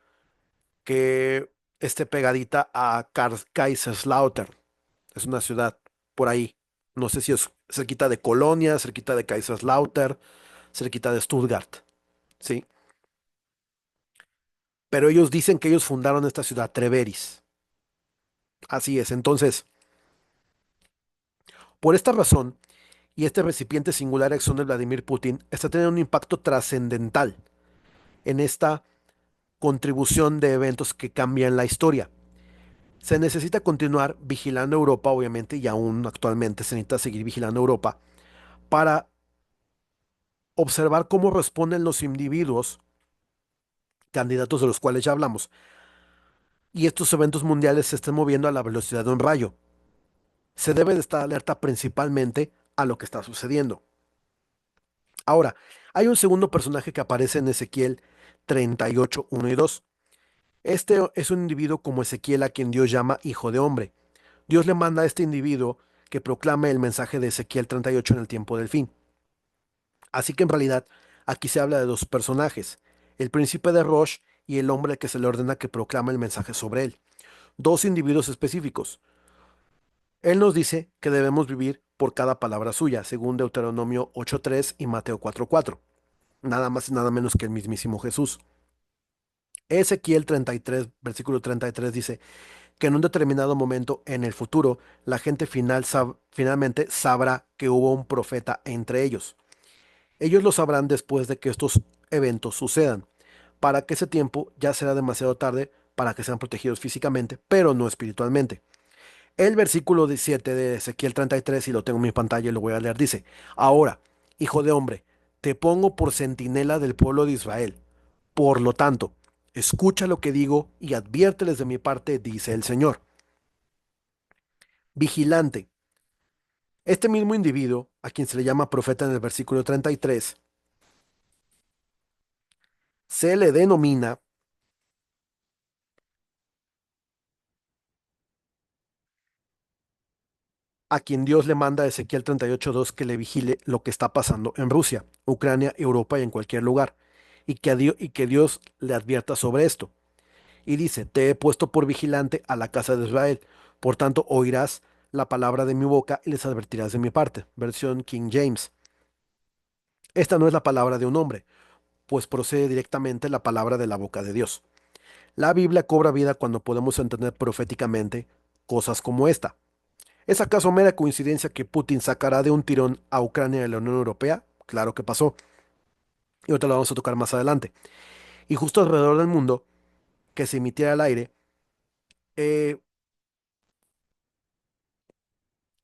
que esté pegadita a Kaiserslautern. Es una ciudad por ahí. No sé si es cerquita de Colonia, cerquita de Kaiserslautern, cerquita de Stuttgart, ¿sí? Pero ellos dicen que ellos fundaron esta ciudad, Treveris. Así es. Entonces, por esta razón, y este recipiente singular acción de Vladimir Putin está teniendo un impacto trascendental en esta contribución de eventos que cambian la historia. Se necesita continuar vigilando Europa, obviamente, y aún actualmente se necesita seguir vigilando Europa para observar cómo responden los individuos, candidatos de los cuales ya hablamos, y estos eventos mundiales se estén moviendo a la velocidad de un rayo. Se debe de estar alerta principalmente a lo que está sucediendo. Ahora, hay un segundo personaje que aparece en Ezequiel 38, 1 y 2. Este es un individuo como Ezequiel a quien Dios llama hijo de hombre. Dios le manda a este individuo que proclame el mensaje de Ezequiel 38 en el tiempo del fin. Así que en realidad aquí se habla de dos personajes, el príncipe de Rosh y el hombre al que se le ordena que proclame el mensaje sobre él. Dos individuos específicos. Él nos dice que debemos vivir por cada palabra suya, según Deuteronomio 8.3 y Mateo 4.4. Nada más y nada menos que el mismísimo Jesús. Ezequiel 33, versículo 33 dice que en un determinado momento en el futuro la gente finalmente sabrá que hubo un profeta entre ellos. Ellos lo sabrán después de que estos eventos sucedan. Para que ese tiempo ya será demasiado tarde para que sean protegidos físicamente, pero no espiritualmente. El versículo 17 de Ezequiel 33, y lo tengo en mi pantalla y lo voy a leer, dice, ahora, hijo de hombre, te pongo por centinela del pueblo de Israel. Por lo tanto, escucha lo que digo y adviérteles de mi parte, dice el Señor. Vigilante, Este mismo individuo, a quien se le llama profeta en el versículo 33, se le denomina a quien Dios le manda a Ezequiel 38:2 que le vigile lo que está pasando en Rusia, Ucrania, Europa y en cualquier lugar, y que Dios le advierta sobre esto. Y dice, te he puesto por vigilante a la casa de Israel, por tanto oirás la palabra de mi boca y les advertirás de mi parte. Versión King James. Esta no es la palabra de un hombre, pues procede directamente la palabra de la boca de Dios. La Biblia cobra vida cuando podemos entender proféticamente cosas como esta. ¿Es acaso mera coincidencia que Putin sacará de un tirón a Ucrania de la Unión Europea? Claro que pasó, y ahorita lo vamos a tocar más adelante. Y justo alrededor del mundo, que se emitiera al aire, eh,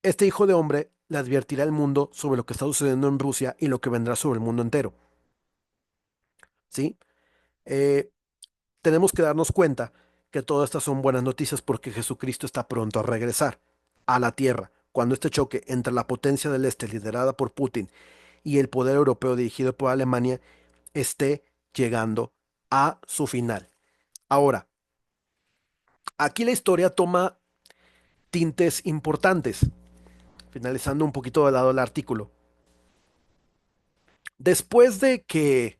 este hijo de hombre le advertirá al mundo sobre lo que está sucediendo en Rusia y lo que vendrá sobre el mundo entero. ¿Sí? Eh, tenemos que darnos cuenta que todas estas son buenas noticias porque Jesucristo está pronto a regresar a la tierra. Cuando este choque entre la potencia del este liderada por Putin y el poder europeo dirigido por Alemania esté llegando a su final. Ahora, aquí la historia toma tintes importantes, finalizando un poquito de lado el artículo. Después de que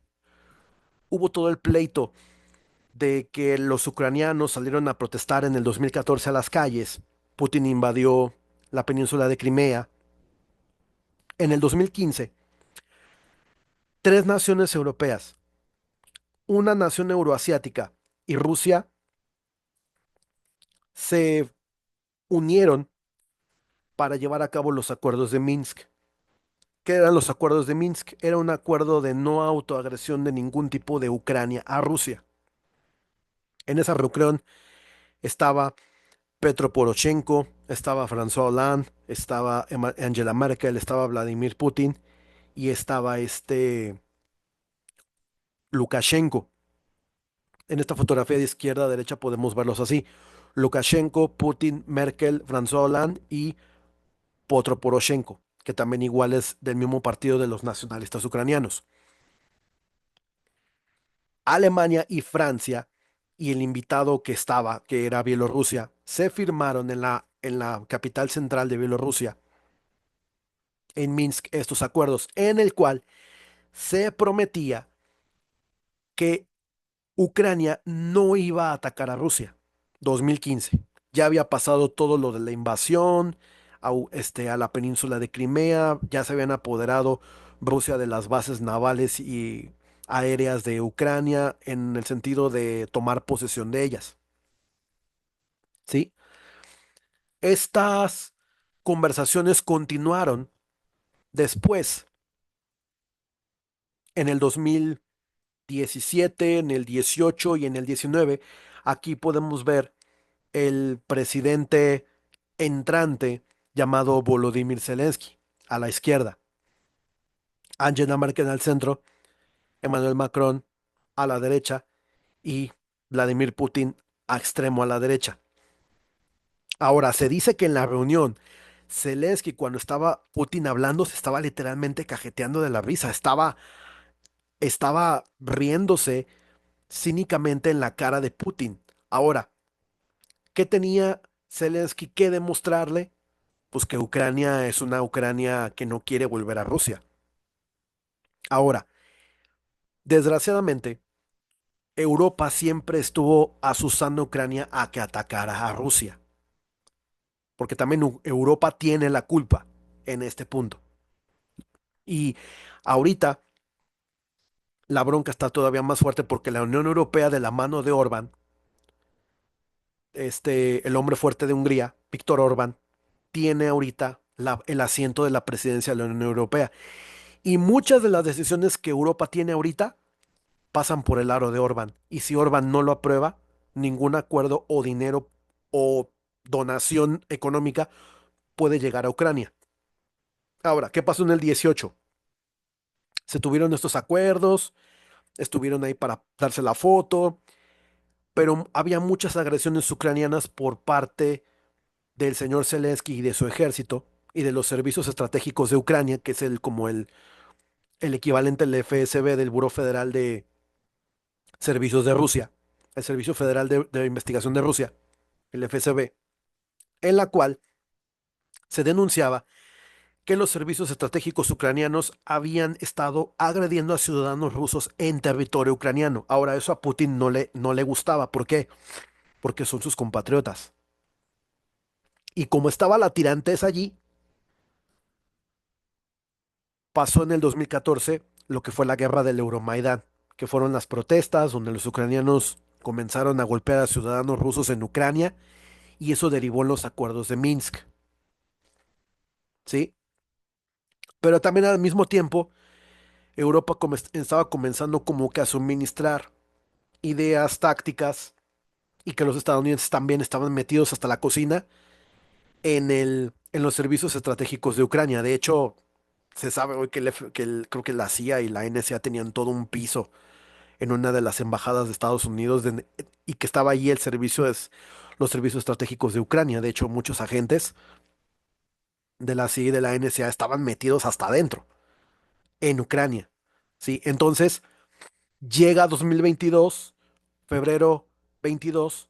hubo todo el pleito de que los ucranianos salieron a protestar en el 2014 a las calles, Putin invadió la península de Crimea. En el 2015, tres naciones europeas, una nación euroasiática y Rusia se unieron para llevar a cabo los acuerdos de Minsk. ¿Qué eran los acuerdos de Minsk? Era un acuerdo de no autoagresión de ningún tipo de Ucrania a Rusia. En esa reunión estaba Petro Poroshenko, estaba François Hollande, estaba Angela Merkel, estaba Vladimir Putin y estaba Lukashenko. En esta fotografía de izquierda a derecha podemos verlos así. Lukashenko, Putin, Merkel, François Hollande y Petro Poroshenko, que también igual es del mismo partido de los nacionalistas ucranianos. Alemania y Francia y el invitado que estaba, que era Bielorrusia, se firmaron en la capital central de Bielorrusia, en Minsk, estos acuerdos, en el cual se prometía que Ucrania no iba a atacar a Rusia. 2015. Ya había pasado todo lo de la invasión a la península de Crimea, ya se habían apoderado Rusia de las bases navales y aéreas de Ucrania en el sentido de tomar posesión de ellas. ¿Sí? Estas conversaciones continuaron después, en el 2017, en el 18 y en el 19. Aquí podemos ver el presidente entrante llamado Volodymyr Zelensky a la izquierda, Angela Merkel al centro, Emmanuel Macron a la derecha y Vladimir Putin a extremo a la derecha. Ahora, se dice que en la reunión, Zelensky, cuando estaba Putin hablando, se estaba literalmente cajeteando de la risa, estaba riéndose cínicamente en la cara de Putin. Ahora, ¿qué tenía Zelensky que demostrarle? Pues que Ucrania es una Ucrania que no quiere volver a Rusia. Ahora, desgraciadamente, Europa siempre estuvo asusando a Ucrania a que atacara a Rusia, porque también Europa tiene la culpa en este punto. Y ahorita la bronca está todavía más fuerte porque la Unión Europea, de la mano de Orbán, el hombre fuerte de Hungría, Víctor Orbán, tiene ahorita el asiento de la presidencia de la Unión Europea. Y muchas de las decisiones que Europa tiene ahorita pasan por el aro de Orbán. Y si Orbán no lo aprueba, ningún acuerdo o dinero o donación económica puede llegar a Ucrania. Ahora, ¿qué pasó en el 18? Se tuvieron estos acuerdos, estuvieron ahí para darse la foto, pero había muchas agresiones ucranianas por parte del señor Zelensky y de su ejército, y de los servicios estratégicos de Ucrania, que es el equivalente al FSB del Buró Federal de Servicios de Rusia, el Servicio Federal de Investigación de Rusia, el FSB, en la cual se denunciaba que los servicios estratégicos ucranianos habían estado agrediendo a ciudadanos rusos en territorio ucraniano. Ahora, eso a Putin no le gustaba. ¿Por qué? Porque son sus compatriotas. Y como estaba la tirantez allí, pasó en el 2014 lo que fue la guerra del Euromaidán, que fueron las protestas donde los ucranianos comenzaron a golpear a ciudadanos rusos en Ucrania y eso derivó en los acuerdos de Minsk, ¿sí? Pero también al mismo tiempo, Europa estaba comenzando como que a suministrar ideas, tácticas y que los estadounidenses también estaban metidos hasta la cocina en los servicios estratégicos de Ucrania. De hecho, se sabe hoy creo que la CIA y la NSA tenían todo un piso en una de las embajadas de Estados Unidos y que estaba allí los servicios estratégicos de Ucrania. De hecho, muchos agentes de la CIA y de la NSA estaban metidos hasta adentro, en Ucrania. ¿Sí? Entonces, llega 2022, febrero 22,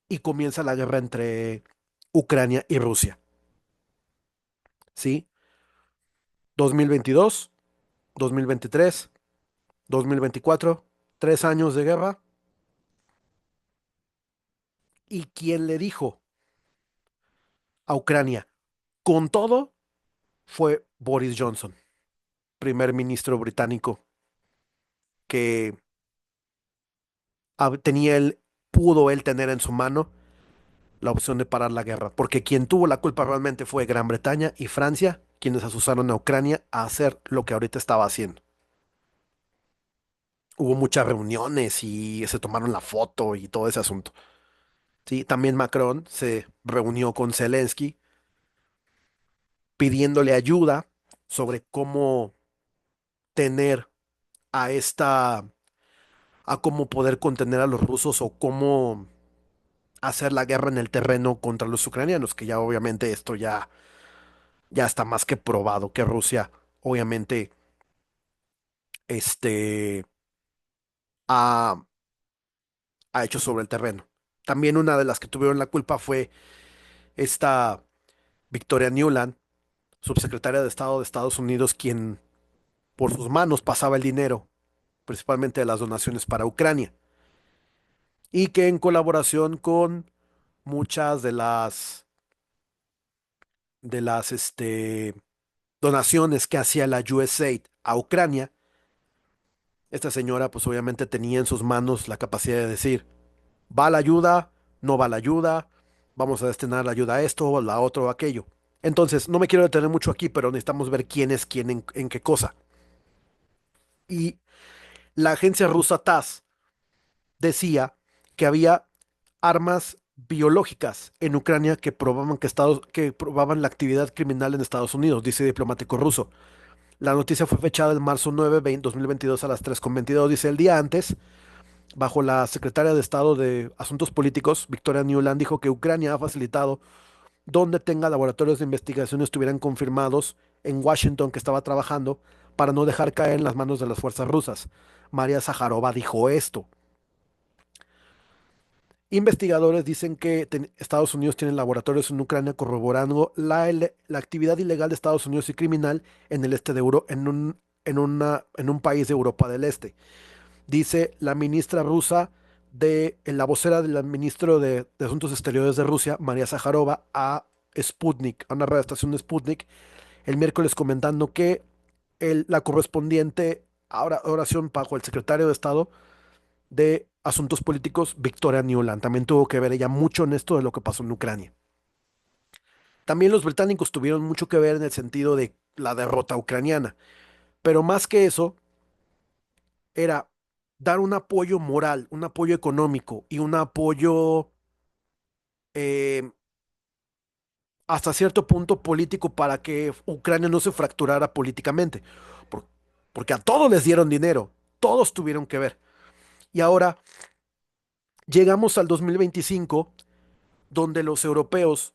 y comienza la guerra entre Ucrania y Rusia. ¿Sí? 2022, 2023, 2024, 3 años de guerra. ¿Y quién le dijo a Ucrania? Con todo, fue Boris Johnson, primer ministro británico, que pudo él tener en su mano la opción de parar la guerra, porque quien tuvo la culpa realmente fue Gran Bretaña y Francia, quienes asusaron a Ucrania a hacer lo que ahorita estaba haciendo. Hubo muchas reuniones y se tomaron la foto y todo ese asunto. Sí, también Macron se reunió con Zelensky pidiéndole ayuda sobre cómo tener a a cómo poder contener a los rusos o cómo hacer la guerra en el terreno contra los ucranianos, que ya obviamente esto ya está más que probado que Rusia obviamente este, ha, ha hecho sobre el terreno. También una de las que tuvieron la culpa fue esta Victoria Nuland, subsecretaria de Estado de Estados Unidos, quien por sus manos pasaba el dinero, principalmente de las donaciones para Ucrania, y que en colaboración con muchas de las donaciones que hacía la USAID a Ucrania, esta señora pues obviamente tenía en sus manos la capacidad de decir, va la ayuda, no va la ayuda, vamos a destinar la ayuda a esto, o la otro, o aquello. Entonces, no me quiero detener mucho aquí, pero necesitamos ver quién es quién en qué cosa. Y la agencia rusa TASS decía que había armas biológicas en Ucrania que probaban la actividad criminal en Estados Unidos, dice diplomático ruso. La noticia fue fechada el marzo 9, 2022 a las 3:22. Dice el día antes, bajo la secretaria de Estado de Asuntos Políticos, Victoria Nuland, dijo que Ucrania ha facilitado donde tenga laboratorios de investigación estuvieran confirmados en Washington que estaba trabajando para no dejar caer en las manos de las fuerzas rusas. María Zaharova dijo esto. Investigadores dicen que Estados Unidos tiene laboratorios en Ucrania corroborando la actividad ilegal de Estados Unidos y criminal en el este de Euro, en un país de Europa del Este. Dice la ministra rusa la vocera del ministro de Asuntos Exteriores de Rusia, María Zaharova, a Sputnik, a una radioestación de Sputnik, el miércoles comentando que la correspondiente oración bajo el secretario de Estado de Asuntos Políticos, Victoria Nuland. También tuvo que ver ella mucho en esto de lo que pasó en Ucrania. También los británicos tuvieron mucho que ver en el sentido de la derrota ucraniana, pero más que eso, era dar un apoyo moral, un apoyo económico y un apoyo eh, hasta cierto punto político para que Ucrania no se fracturara políticamente, por- porque a todos les dieron dinero, todos tuvieron que ver. Y ahora llegamos al 2025, donde los europeos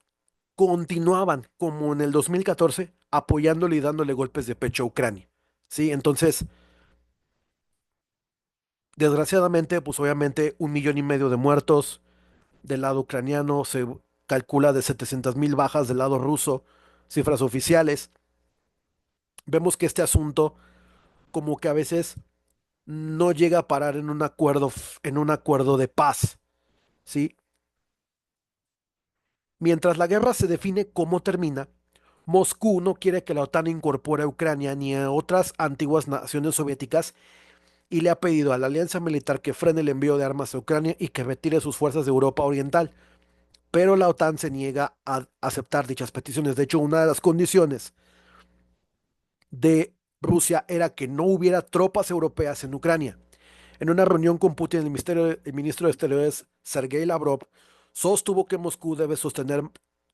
continuaban, como en el 2014, apoyándole y dándole golpes de pecho a Ucrania. ¿Sí? Entonces, desgraciadamente, pues obviamente 1,5 millones de muertos del lado ucraniano, se calcula de 700,000 bajas del lado ruso, cifras oficiales. Vemos que este asunto como que a veces no llega a parar en un acuerdo, en un acuerdo de paz, ¿sí? Mientras la guerra se define cómo termina, Moscú no quiere que la OTAN incorpore a Ucrania ni a otras antiguas naciones soviéticas y le ha pedido a la alianza militar que frene el envío de armas a Ucrania y que retire sus fuerzas de Europa Oriental. Pero la OTAN se niega a aceptar dichas peticiones. De hecho, una de las condiciones de Rusia era que no hubiera tropas europeas en Ucrania. En una reunión con Putin, el ministro de Exteriores, Sergei Lavrov, sostuvo que Moscú debe sostener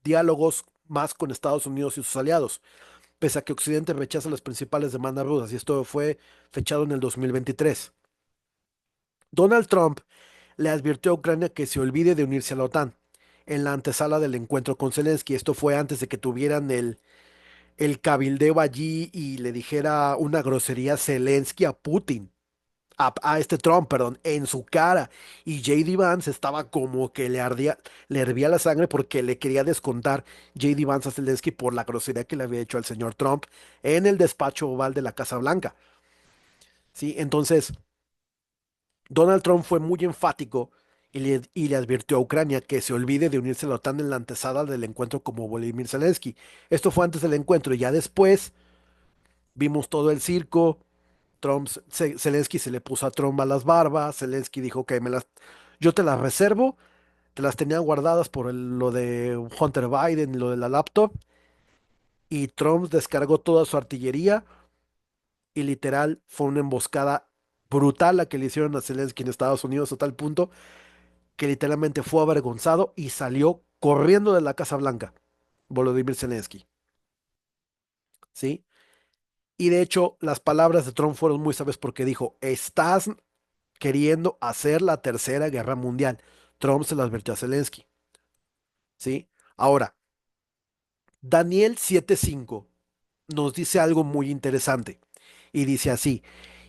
diálogos más con Estados Unidos y sus aliados, pese a que Occidente rechaza las principales demandas rusas, y esto fue fechado en el 2023. Donald Trump le advirtió a Ucrania que se olvide de unirse a la OTAN en la antesala del encuentro con Zelensky. Esto fue antes de que tuvieran el cabildeo allí y le dijera una grosería a Zelensky a Putin. A este Trump, perdón, en su cara. Y JD Vance estaba como que le hervía la sangre porque le quería descontar JD Vance a Zelensky por la grosería que le había hecho al señor Trump en el despacho oval de la Casa Blanca. ¿Sí? Entonces, Donald Trump fue muy enfático y le advirtió a Ucrania que se olvide de unirse a la OTAN en la antesala del encuentro como Volodymyr Zelensky. Esto fue antes del encuentro y ya después vimos todo el circo. Zelensky se le puso a Trump a las barbas. Zelensky dijo que yo te las reservo, te las tenía guardadas por lo de Hunter Biden, lo de la laptop. Y Trump descargó toda su artillería y literal fue una emboscada brutal la que le hicieron a Zelensky en Estados Unidos a tal punto que literalmente fue avergonzado y salió corriendo de la Casa Blanca, Volodymyr Zelensky, ¿sí? Y de hecho, las palabras de Trump fueron muy sabias porque dijo, estás queriendo hacer la tercera guerra mundial. Trump se lo advirtió a Zelensky, ¿sí? Ahora, Daniel 7:5 nos dice algo muy interesante y dice así,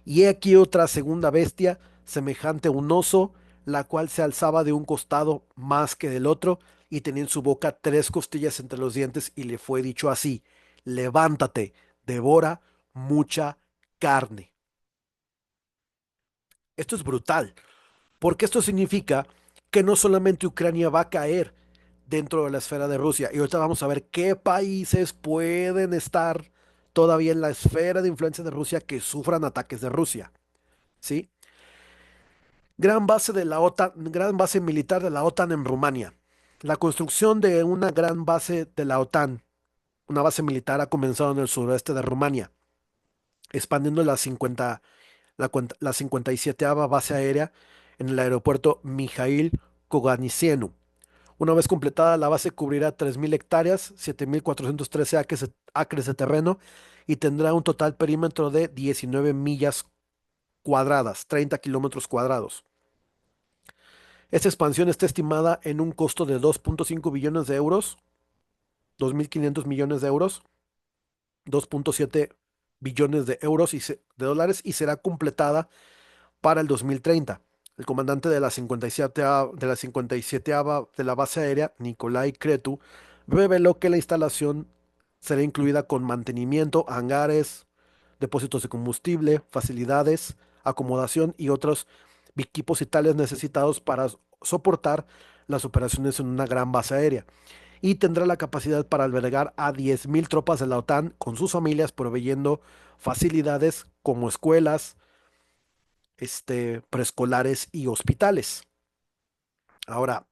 y he aquí otra segunda bestia, semejante a un oso, la cual se alzaba de un costado más que del otro, y tenía en su boca 3 costillas entre los dientes, y le fue dicho así, levántate, devora mucha carne. Esto es brutal, porque esto significa que no solamente Ucrania va a caer dentro de la esfera de Rusia, y ahorita vamos a ver qué países pueden estar todavía en la esfera de influencia de Rusia que sufran ataques de Rusia, ¿sí? Gran base de la OTAN, gran base militar de la OTAN en Rumania. La construcción de una gran base de la OTAN, una base militar, ha comenzado en el suroeste de Rumania, expandiendo la 57ª base aérea en el aeropuerto Mijail Koganisienu. Una vez completada, la base cubrirá 3,000 hectáreas, 7,413 acres de terreno y tendrá un total perímetro de 19 millas cuadradas, 30 kilómetros cuadrados. Esta expansión está estimada en un costo de 2,5 billones de euros, 2.500 millones de euros, 2,7 billones de euros de dólares y será completada para el 2030. El comandante de la 57 de la base aérea, Nikolai Cretu, reveló que la instalación será incluida con mantenimiento, hangares, depósitos de combustible, facilidades, acomodación y otros equipos y tales necesitados para soportar las operaciones en una gran base aérea. Y tendrá la capacidad para albergar a 10,000 tropas de la OTAN con sus familias, proveyendo facilidades como escuelas, preescolares y hospitales. Ahora,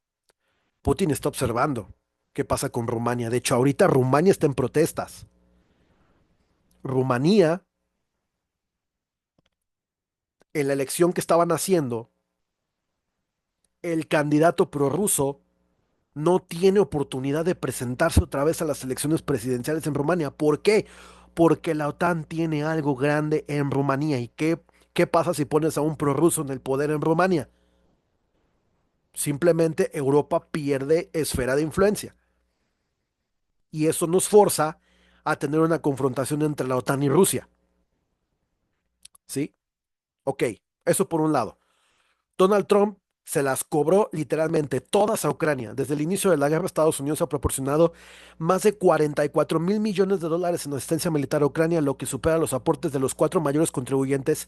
Putin está observando qué pasa con Rumania. De hecho, ahorita Rumania está en protestas. Rumanía, en la elección que estaban haciendo, el candidato prorruso no tiene oportunidad de presentarse otra vez a las elecciones presidenciales en Rumania. ¿Por qué? Porque la OTAN tiene algo grande en Rumanía. ¿Y qué pasa si pones a un prorruso en el poder en Rumania? Simplemente Europa pierde esfera de influencia. y eso nos forza a tener una confrontación entre la OTAN y Rusia, ¿sí? Ok, eso por un lado. Donald Trump se las cobró literalmente todas a Ucrania. Desde el inicio de la guerra, Estados Unidos ha proporcionado más de 44.000 millones de dólares en asistencia militar a Ucrania, lo que supera los aportes de los cuatro mayores contribuyentes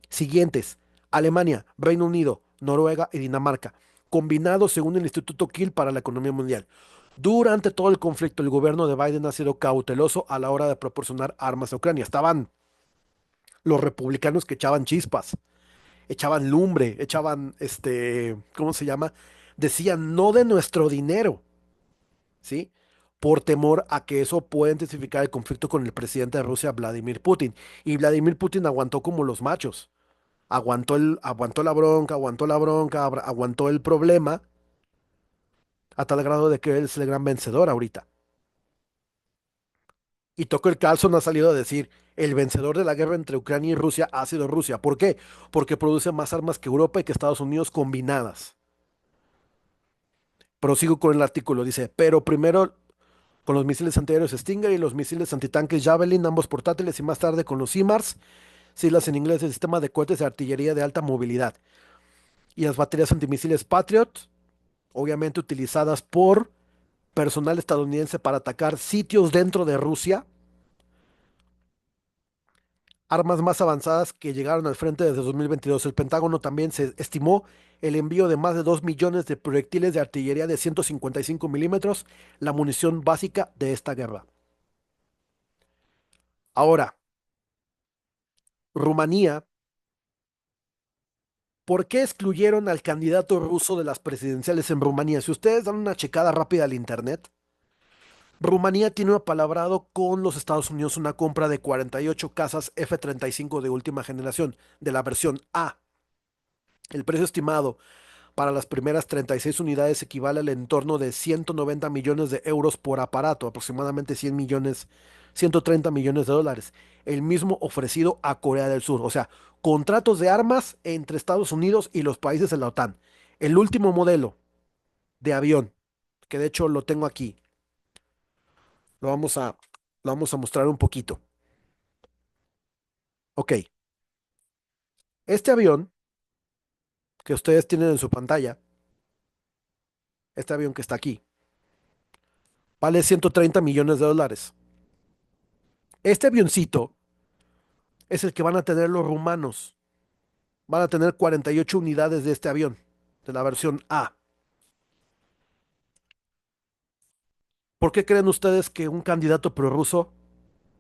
siguientes: Alemania, Reino Unido, Noruega y Dinamarca, combinados según el Instituto Kiel para la Economía Mundial. Durante todo el conflicto, el gobierno de Biden ha sido cauteloso a la hora de proporcionar armas a Ucrania. Estaban los republicanos que echaban chispas, echaban lumbre, echaban, ¿cómo se llama? Decían no de nuestro dinero, ¿sí? Por temor a que eso pueda intensificar el conflicto con el presidente de Rusia, Vladimir Putin. Y Vladimir Putin aguantó como los machos. Aguantó la bronca, aguantó el problema, a tal grado de que él es el gran vencedor ahorita. Y Tucker Carlson ha salido a decir, el vencedor de la guerra entre Ucrania y Rusia ha sido Rusia. ¿Por qué? Porque produce más armas que Europa y que Estados Unidos combinadas. Prosigo con el artículo, dice, pero primero con los misiles antiaéreos Stinger y los misiles antitanques Javelin, ambos portátiles, y más tarde con los HIMARS, siglas en inglés, el sistema de cohetes de artillería de alta movilidad, y las baterías antimisiles Patriot, obviamente utilizadas por personal estadounidense para atacar sitios dentro de Rusia, armas más avanzadas que llegaron al frente desde 2022. El Pentágono también se estimó el envío de más de 2 millones de proyectiles de artillería de 155 milímetros, la munición básica de esta guerra. Ahora, Rumanía, ¿por qué excluyeron al candidato ruso de las presidenciales en Rumanía? Si ustedes dan una checada rápida al internet, Rumanía tiene apalabrado con los Estados Unidos una compra de 48 cazas F-35 de última generación, de la versión A. El precio estimado para las primeras 36 unidades equivale al entorno de 190 millones de euros por aparato, aproximadamente 100 millones, 130 millones de dólares. El mismo ofrecido a Corea del Sur. O sea, contratos de armas entre Estados Unidos y los países de la OTAN. El último modelo de avión, que de hecho lo tengo aquí, lo vamos a, lo vamos a mostrar un poquito. Ok, este avión que ustedes tienen en su pantalla, este avión que está aquí, vale 130 millones de dólares. Este avioncito es el que van a tener los rumanos. Van a tener 48 unidades de este avión, de la versión A. ¿Por qué creen ustedes que un candidato prorruso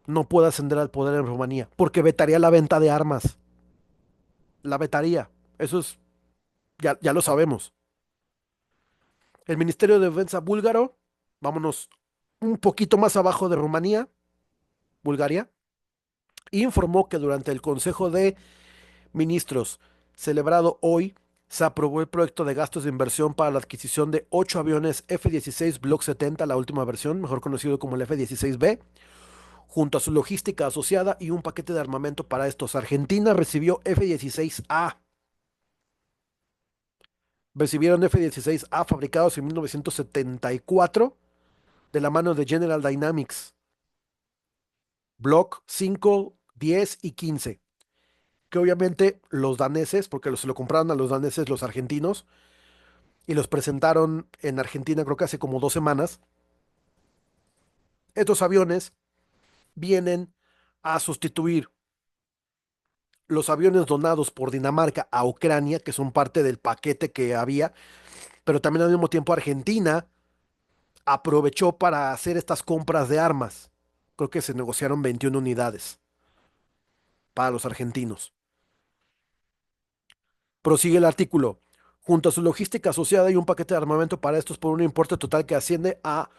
no puede ascender al poder en Rumanía? Porque vetaría la venta de armas. La vetaría. Eso es, ya lo sabemos. El Ministerio de Defensa búlgaro, vámonos un poquito más abajo de Rumanía, Bulgaria, informó que durante el Consejo de Ministros celebrado hoy, se aprobó el proyecto de gastos de inversión para la adquisición de 8 aviones F-16 Block 70, la última versión, mejor conocido como el F-16B, junto a su logística asociada y un paquete de armamento para estos. Argentina recibió F-16A. Recibieron F-16A fabricados en 1974 de la mano de General Dynamics, Block 5, 10 y 15, que obviamente los daneses, porque se lo compraron a los daneses los argentinos, y los presentaron en Argentina creo que hace como 2 semanas. Estos aviones vienen a sustituir los aviones donados por Dinamarca a Ucrania, que son parte del paquete que había, pero también al mismo tiempo Argentina aprovechó para hacer estas compras de armas. Creo que se negociaron 21 unidades para los argentinos. Prosigue el artículo. Junto a su logística asociada y un paquete de armamento para estos por un importe total que asciende a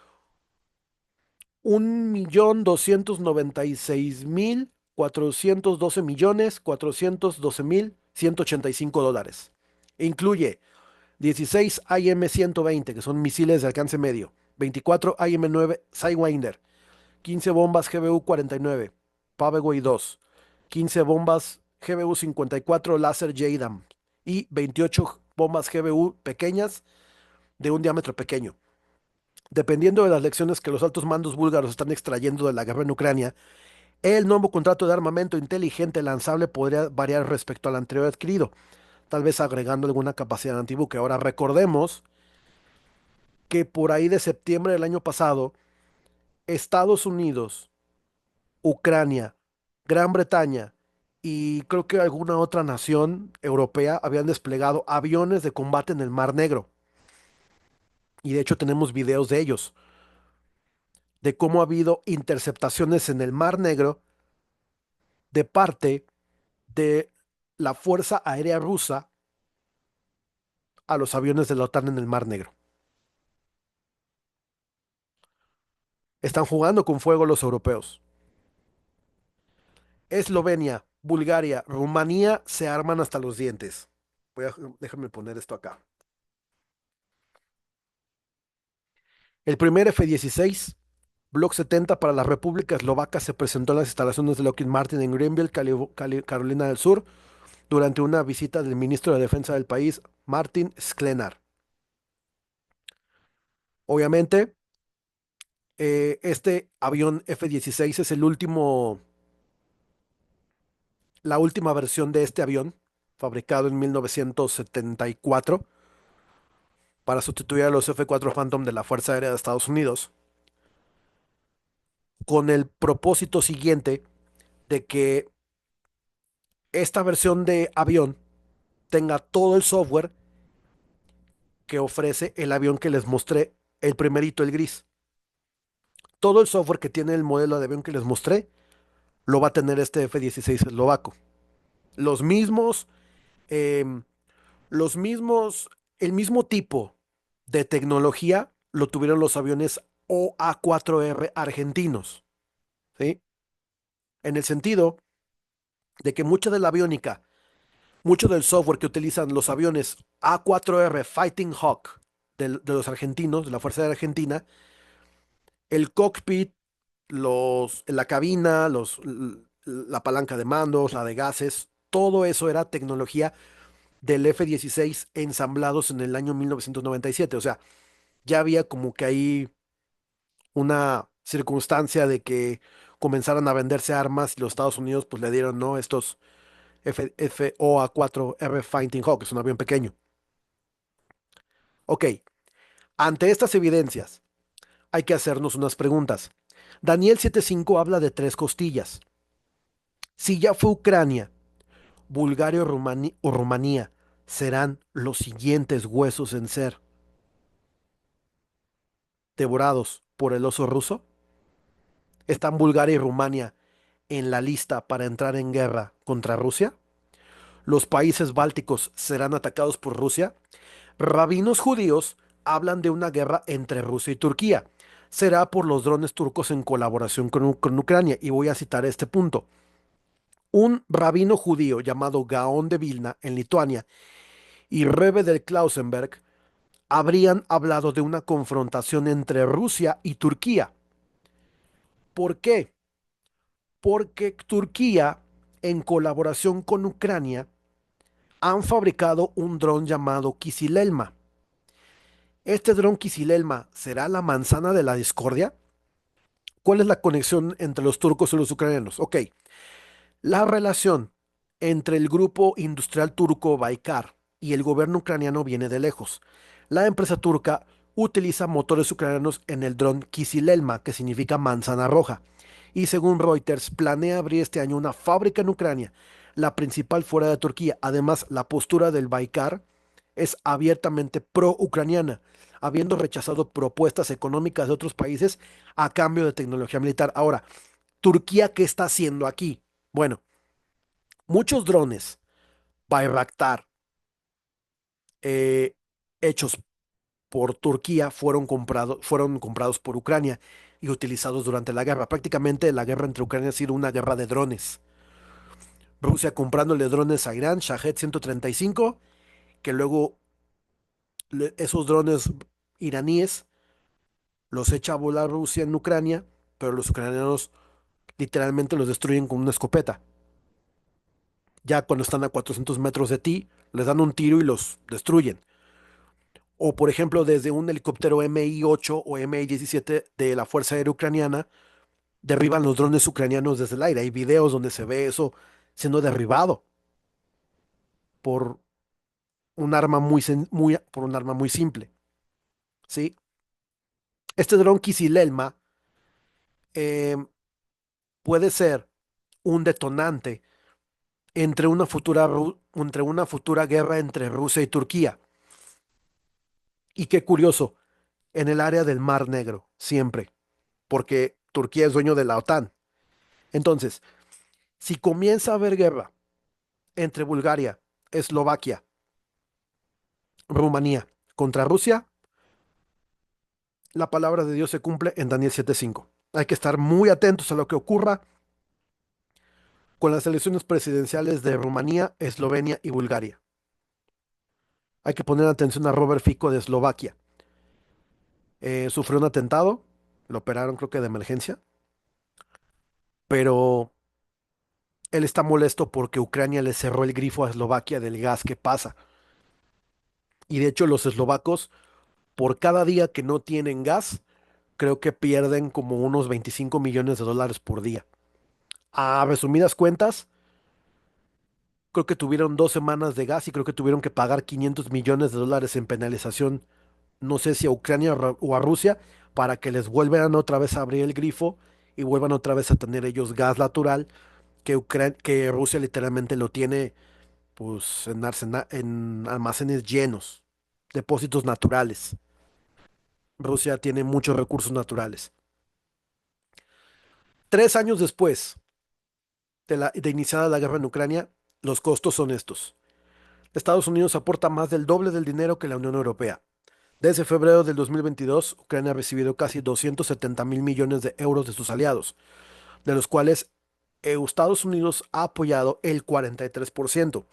1.296.412.412.185 dólares. Incluye 16 IM-120, que son misiles de alcance medio, 24 IM-9 Sidewinder, 15 bombas GBU-49, Paveway 2, 15 bombas GBU-54 Laser JDAM y 28 bombas GBU pequeñas de un diámetro pequeño. Dependiendo de las lecciones que los altos mandos búlgaros están extrayendo de la guerra en Ucrania, el nuevo contrato de armamento inteligente lanzable podría variar respecto al anterior adquirido, tal vez agregando alguna capacidad antibuque. Ahora recordemos que por ahí de septiembre del año pasado, Estados Unidos, Ucrania, Gran Bretaña y creo que alguna otra nación europea habían desplegado aviones de combate en el Mar Negro. Y de hecho tenemos videos de ellos, de cómo ha habido interceptaciones en el Mar Negro de parte de la Fuerza Aérea Rusa a los aviones de la OTAN en el Mar Negro. Están jugando con fuego los europeos. Eslovenia, Bulgaria, Rumanía se arman hasta los dientes. Déjame poner esto acá. El primer F-16 Block 70 para la República Eslovaca se presentó en las instalaciones de Lockheed Martin en Greenville, Carolina del Sur, durante una visita del ministro de Defensa del país, Martin Sklenar. Obviamente, este avión F-16 es la última versión de este avión, fabricado en 1974 para sustituir a los F-4 Phantom de la Fuerza Aérea de Estados Unidos, con el propósito siguiente de que esta versión de avión tenga todo el software que ofrece el avión que les mostré, el primerito, el gris. Todo el software que tiene el modelo de avión que les mostré lo va a tener este F-16 eslovaco. Los mismos, em, los mismos, el mismo tipo de tecnología lo tuvieron los aviones OA-4R argentinos, ¿sí? En el sentido de que mucha de la aviónica, mucho del software que utilizan los aviones A4R Fighting Hawk de los argentinos, de la Fuerza Aérea Argentina, el cockpit, la cabina, la palanca de mandos, la de gases, todo eso era tecnología del F-16 ensamblados en el año 1997. O sea, ya había como que ahí una circunstancia de que comenzaran a venderse armas y los Estados Unidos pues le dieron, ¿no? Estos FOA-4R Fighting Hawk, que es un avión pequeño. Ok, ante estas evidencias hay que hacernos unas preguntas. Daniel 7.5 habla de tres costillas. Si ya fue Ucrania, Bulgaria o Rumanía, serán los siguientes huesos en ser devorados por el oso ruso. ¿Están Bulgaria y Rumania en la lista para entrar en guerra contra Rusia? ¿Los países bálticos serán atacados por Rusia? Rabinos judíos hablan de una guerra entre Rusia y Turquía. Será por los drones turcos en colaboración con Ucrania. Y voy a citar este punto. Un rabino judío llamado Gaón de Vilna en Lituania y Rebbe del Klausenberg habrían hablado de una confrontación entre Rusia y Turquía. ¿Por qué? Porque Turquía, en colaboración con Ucrania, han fabricado un dron llamado Kisilelma. ¿Este dron Kisilelma será la manzana de la discordia? ¿Cuál es la conexión entre los turcos y los ucranianos? Ok, la relación entre el grupo industrial turco Baykar y el gobierno ucraniano viene de lejos. La empresa turca utiliza motores ucranianos en el dron Kisilelma, que significa manzana roja, y según Reuters planea abrir este año una fábrica en Ucrania, la principal fuera de Turquía. Además, la postura del Baykar es abiertamente pro-ucraniana, habiendo rechazado propuestas económicas de otros países a cambio de tecnología militar. Ahora, ¿Turquía qué está haciendo aquí? Bueno, muchos drones Bayraktar eh, hechos por Turquía fueron comprados por Ucrania y utilizados durante la guerra. Prácticamente la guerra entre Ucrania ha sido una guerra de drones. Rusia comprándole drones a Irán, Shahed 135, que luego esos drones iraníes los echa a volar Rusia en Ucrania, pero los ucranianos literalmente los destruyen con una escopeta. Ya cuando están a 400 metros de ti, les dan un tiro y los destruyen. O, por ejemplo, desde un helicóptero Mi-8 o Mi-17 de la Fuerza Aérea Ucraniana, derriban los drones ucranianos desde el aire. Hay videos donde se ve eso siendo derribado por un arma por un arma muy simple, ¿sí? Este dron Kisilelma eh, puede ser un detonante entre una futura guerra entre Rusia y Turquía. Y qué curioso, en el área del Mar Negro, siempre, porque Turquía es dueño de la OTAN. Entonces, si comienza a haber guerra entre Bulgaria, Eslovaquia, Rumanía contra Rusia, la palabra de Dios se cumple en Daniel 7:5. Hay que estar muy atentos a lo que ocurra con las elecciones presidenciales de Rumanía, Eslovenia y Bulgaria. Hay que poner atención a Robert Fico de Eslovaquia. Sufrió un atentado, lo operaron creo que de emergencia, pero él está molesto porque Ucrania le cerró el grifo a Eslovaquia del gas que pasa. Y de hecho los eslovacos, por cada día que no tienen gas, creo que pierden como unos 25 millones de dólares por día. A resumidas cuentas, creo que tuvieron 2 semanas de gas y creo que tuvieron que pagar 500 millones de dólares en penalización, no sé si a Ucrania o a Rusia, para que les vuelvan otra vez a abrir el grifo y vuelvan otra vez a tener ellos gas natural, que Rusia literalmente lo tiene pues en almacenes llenos, depósitos naturales. Rusia tiene muchos recursos naturales. 3 años después de iniciada la guerra en Ucrania, los costos son estos. Estados Unidos aporta más del doble del dinero que la Unión Europea. Desde febrero del 2022, Ucrania ha recibido casi 270 mil millones de euros de sus aliados, de los cuales Estados Unidos ha apoyado el 43%.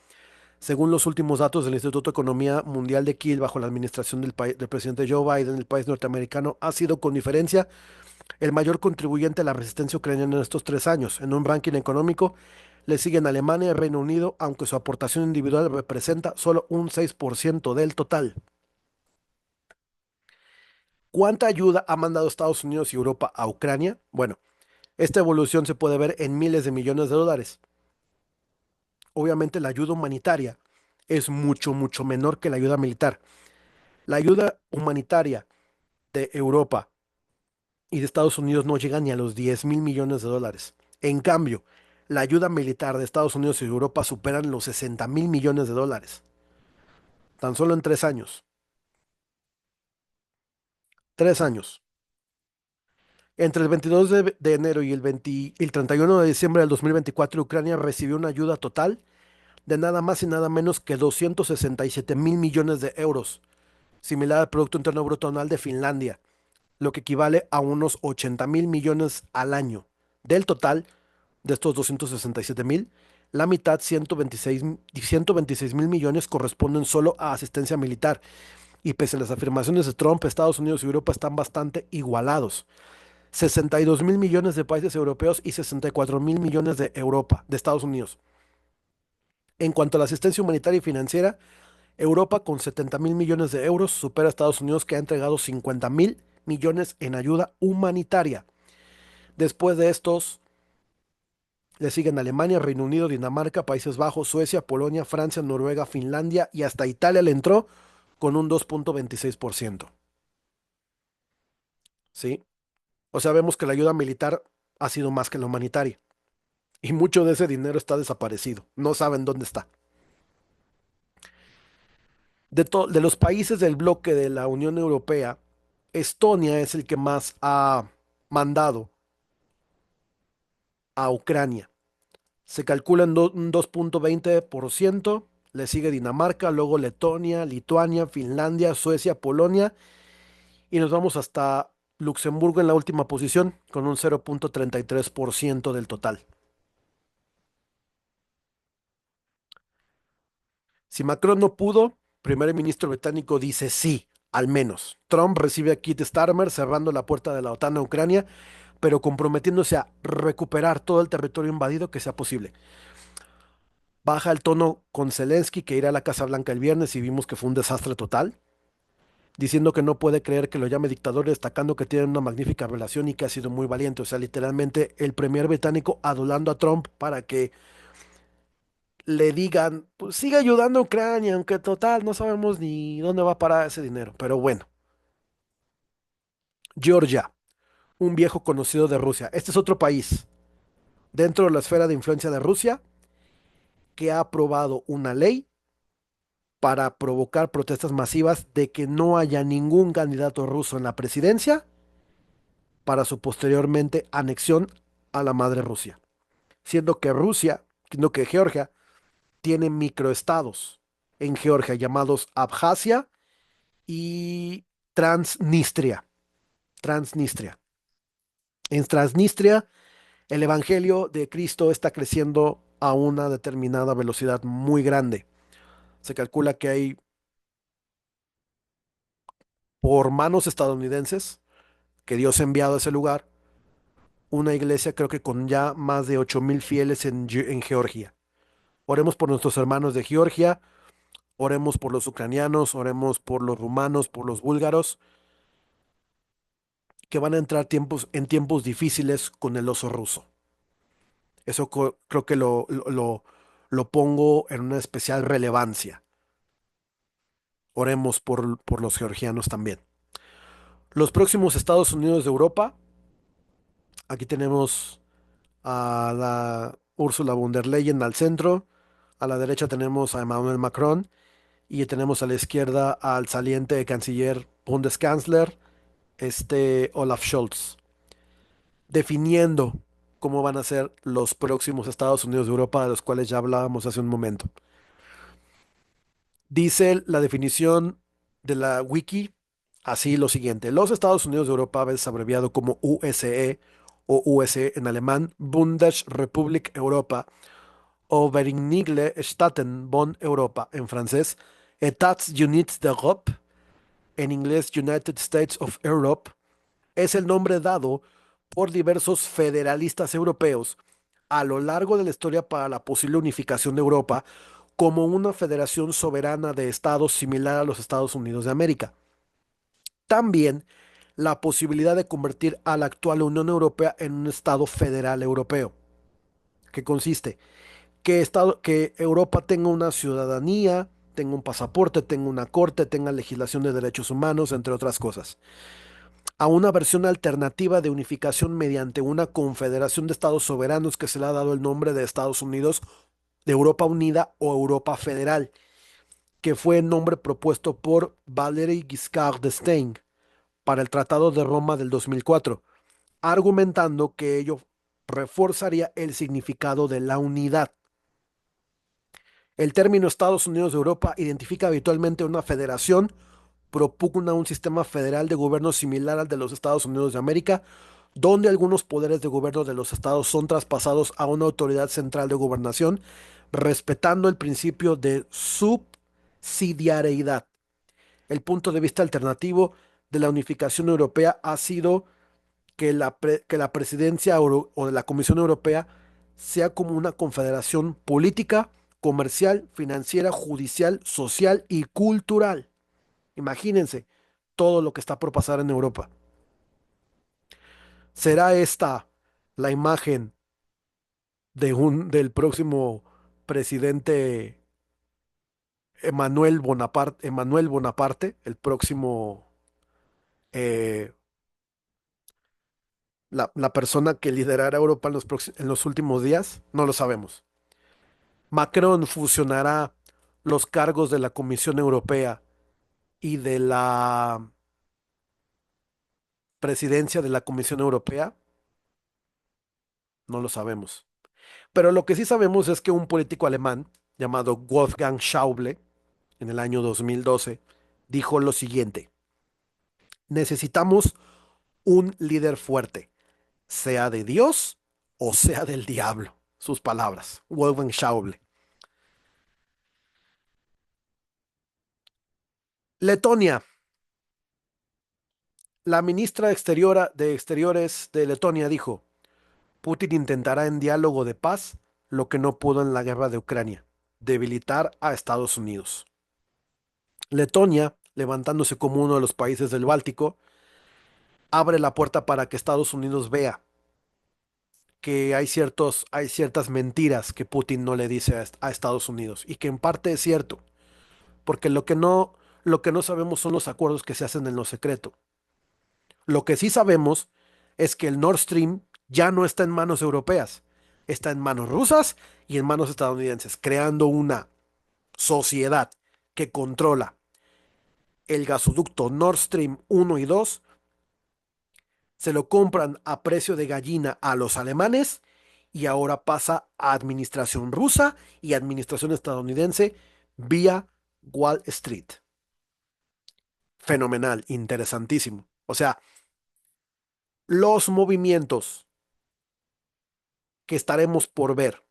Según los últimos datos del Instituto de Economía Mundial de Kiel, bajo la administración del presidente Joe Biden, el país norteamericano ha sido con diferencia el mayor contribuyente a la resistencia ucraniana en estos 3 años. En un ranking económico, le siguen Alemania y Reino Unido, aunque su aportación individual representa solo un 6% del total. ¿Cuánta ayuda ha mandado Estados Unidos y Europa a Ucrania? Bueno, esta evolución se puede ver en miles de millones de dólares. Obviamente la ayuda humanitaria es mucho, mucho menor que la ayuda militar. La ayuda humanitaria de Europa y de Estados Unidos no llega ni a los 10 mil millones de dólares. En cambio, la ayuda militar de Estados Unidos y Europa superan los 60 mil millones de dólares, tan solo en 3 años. 3 años. Entre el 22 de enero y el 31 de diciembre del 2024, Ucrania recibió una ayuda total de nada más y nada menos que 267 mil millones de euros, similar al Producto Interno Bruto anual de Finlandia, lo que equivale a unos 80 mil millones al año. Del total de estos 267 mil, la mitad, 126 mil millones, corresponden solo a asistencia militar. Y pese a las afirmaciones de Trump, Estados Unidos y Europa están bastante igualados. 62 mil millones de países europeos y 64 mil millones de Europa, de Estados Unidos. En cuanto a la asistencia humanitaria y financiera, Europa con 70 mil millones de euros supera a Estados Unidos, que ha entregado 50 mil millones en ayuda humanitaria. Después de estos, le siguen Alemania, Reino Unido, Dinamarca, Países Bajos, Suecia, Polonia, Francia, Noruega, Finlandia y hasta Italia le entró con un 2,26%. ¿Sí? O sea, vemos que la ayuda militar ha sido más que la humanitaria. Y mucho de ese dinero está desaparecido. No saben dónde está. De los países del bloque de la Unión Europea, Estonia es el que más ha mandado a Ucrania. Se calcula en un 2,20%. Le sigue Dinamarca, luego Letonia, Lituania, Finlandia, Suecia, Polonia y nos vamos hasta Luxemburgo en la última posición con un 0,33% del total. Si Macron no pudo, primer ministro británico dice sí, al menos. Trump recibe a Keir Starmer cerrando la puerta de la OTAN a Ucrania, pero comprometiéndose a recuperar todo el territorio invadido que sea posible. Baja el tono con Zelensky, que irá a la Casa Blanca el viernes y vimos que fue un desastre total. diciendo que no puede creer que lo llame dictador, destacando que tiene una magnífica relación y que ha sido muy valiente. O sea, literalmente el premier británico adulando a Trump para que le digan, pues sigue ayudando a Ucrania, aunque total no sabemos ni dónde va a parar ese dinero. Pero bueno, Georgia, un viejo conocido de Rusia. Este es otro país dentro de la esfera de influencia de Rusia que ha aprobado una ley para provocar protestas masivas de que no haya ningún candidato ruso en la presidencia para su posteriormente anexión a la madre Rusia, siendo que Georgia tiene microestados en Georgia llamados Abjasia y Transnistria. Transnistria. En Transnistria, el evangelio de Cristo está creciendo a una determinada velocidad muy grande. Se calcula que hay por manos estadounidenses que Dios ha enviado a ese lugar una iglesia, creo que con ya más de 8,000 fieles en Georgia. Oremos por nuestros hermanos de Georgia, oremos por los ucranianos, oremos por los rumanos, por los búlgaros, que van a entrar en tiempos difíciles con el oso ruso. Eso creo que lo pongo en una especial relevancia. Oremos por los georgianos también. Los próximos Estados Unidos de Europa, aquí tenemos a la Ursula von der Leyen al centro, a la derecha tenemos a Emmanuel Macron y tenemos a la izquierda al saliente canciller Bundeskanzler, Olaf Scholz, definiendo cómo van a ser los próximos Estados Unidos de Europa, de los cuales ya hablábamos hace un momento. Dice la definición de la wiki así lo siguiente: los Estados Unidos de Europa, a veces abreviado como USE o UE en alemán, Bundesrepublik Europa o Vereinigte Staaten von Europa en francés, États Unis d'Europe en inglés, United States of Europe, es el nombre dado por diversos federalistas europeos a lo largo de la historia para la posible unificación de Europa como una federación soberana de estados similar a los Estados Unidos de América. También la posibilidad de convertir a la actual Unión Europea en un estado federal europeo, que consiste que Europa tenga una ciudadanía, tenga un pasaporte, tenga una corte, tenga legislación de derechos humanos, entre otras cosas, a una versión alternativa de unificación mediante una confederación de estados soberanos que se le ha dado el nombre de Estados Unidos, de Europa Unida o Europa Federal, que fue el nombre propuesto por Valéry Giscard d'Estaing para el Tratado de Roma del 2004, argumentando que ello reforzaría el significado de la unidad. El término Estados Unidos de Europa identifica habitualmente una federación, propugna un sistema federal de gobierno similar al de los Estados Unidos de América, donde algunos poderes de gobierno de los estados son traspasados a una autoridad central de gobernación, respetando el principio de subsidiariedad. El punto de vista alternativo de la unificación europea ha sido que la presidencia o de la Comisión Europea sea como una confederación política, comercial, financiera, judicial, social y cultural. Imagínense todo lo que está por pasar en Europa. ¿Será esta la imagen del próximo presidente Emmanuel Bonaparte, el próximo, eh, la persona que liderará Europa en los últimos días? No lo sabemos. Macron fusionará los cargos de la Comisión Europea y de la presidencia de la Comisión Europea. No lo sabemos. Pero lo que sí sabemos es que un político alemán llamado Wolfgang Schäuble, en el año 2012, dijo lo siguiente: necesitamos un líder fuerte, sea de Dios o sea del diablo. Sus palabras, Wolfgang Schäuble. Letonia. La ministra de Exteriores de Letonia dijo: Putin intentará en diálogo de paz lo que no pudo en la guerra de Ucrania, debilitar a Estados Unidos. Letonia levantándose como uno de los países del Báltico, abre la puerta para que Estados Unidos vea que hay ciertas mentiras que Putin no le dice a Estados Unidos y que en parte es cierto, porque lo que no sabemos son los acuerdos que se hacen en lo secreto. Lo que sí sabemos es que el Nord Stream ya no está en manos europeas, está en manos rusas y en manos estadounidenses, creando una sociedad que controla el gasoducto Nord Stream 1 y 2, se lo compran a precio de gallina a los alemanes y ahora pasa a administración rusa y administración estadounidense vía Wall Street. Fenomenal, interesantísimo. O sea, los movimientos que estaremos por ver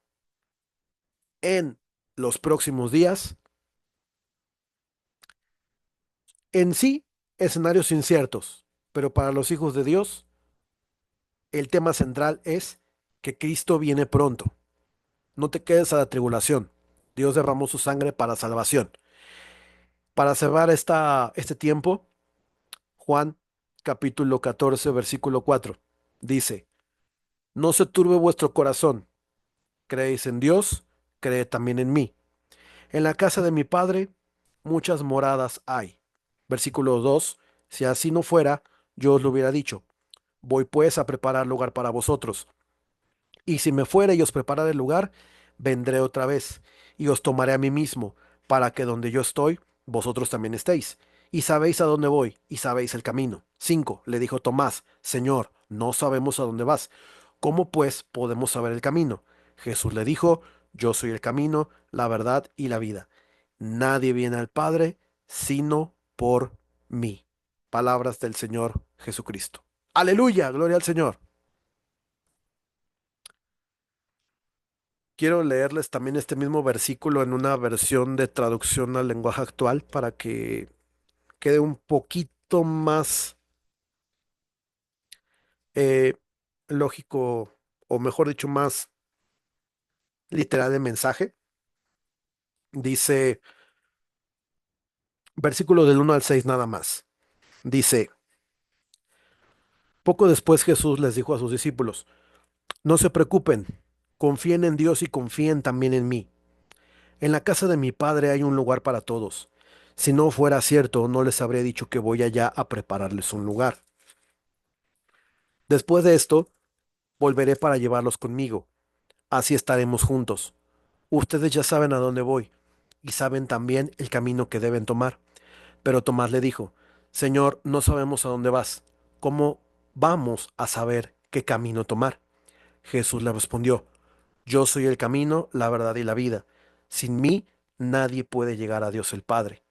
en los próximos días, en sí, escenarios inciertos, pero para los hijos de Dios, el tema central es que Cristo viene pronto. No te quedes a la tribulación. Dios derramó su sangre para salvación. Para cerrar este tiempo, Juan capítulo 14, versículo 4 dice, no se turbe vuestro corazón, creéis en Dios, creed también en mí. En la casa de mi Padre muchas moradas hay. Versículo 2, si así no fuera, yo os lo hubiera dicho, voy pues a preparar lugar para vosotros. Y si me fuere y os preparare el lugar, vendré otra vez y os tomaré a mí mismo, para que donde yo estoy, vosotros también estéis. Y sabéis a dónde voy, y sabéis el camino. 5. Le dijo Tomás, Señor, no sabemos a dónde vas. ¿Cómo pues podemos saber el camino? Jesús le dijo, yo soy el camino, la verdad y la vida. Nadie viene al Padre sino por mí. Palabras del Señor Jesucristo. Aleluya, gloria al Señor. Quiero leerles también este mismo versículo en una versión de traducción al lenguaje actual para que quede un poquito más eh, lógico, o mejor dicho, más literal el mensaje. Dice, versículo del 1 al 6 nada más. Dice, poco después Jesús les dijo a sus discípulos, no se preocupen, confíen en Dios y confíen también en mí. En la casa de mi Padre hay un lugar para todos. Si no fuera cierto, no les habría dicho que voy allá a prepararles un lugar. Después de esto, volveré para llevarlos conmigo. Así estaremos juntos. Ustedes ya saben a dónde voy y saben también el camino que deben tomar. Pero Tomás le dijo, Señor, no sabemos a dónde vas. ¿Cómo vamos a saber qué camino tomar? Jesús le respondió, Yo soy el camino, la verdad y la vida. Sin mí, nadie puede llegar a Dios el Padre.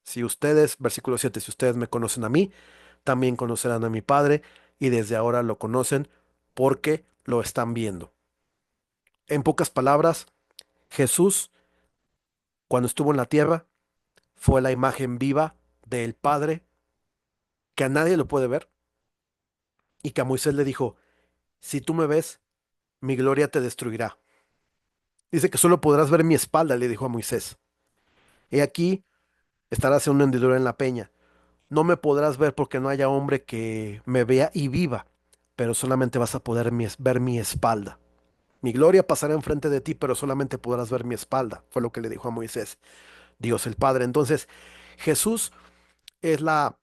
Si ustedes, versículo 7, si ustedes me conocen a mí, también conocerán a mi Padre, y desde ahora lo conocen porque lo están viendo. En pocas palabras, Jesús, cuando estuvo en la tierra, fue la imagen viva del Padre, que a nadie lo puede ver, y que a Moisés le dijo, si tú me ves, mi gloria te destruirá. Dice que solo podrás ver mi espalda, le dijo a Moisés. He aquí, estarás en una hendidura en la peña. No me podrás ver porque no haya hombre que me vea y viva, pero solamente vas a poder ver mi espalda. Mi gloria pasará enfrente de ti, pero solamente podrás ver mi espalda, fue lo que le dijo a Moisés, Dios el Padre. Entonces, Jesús es la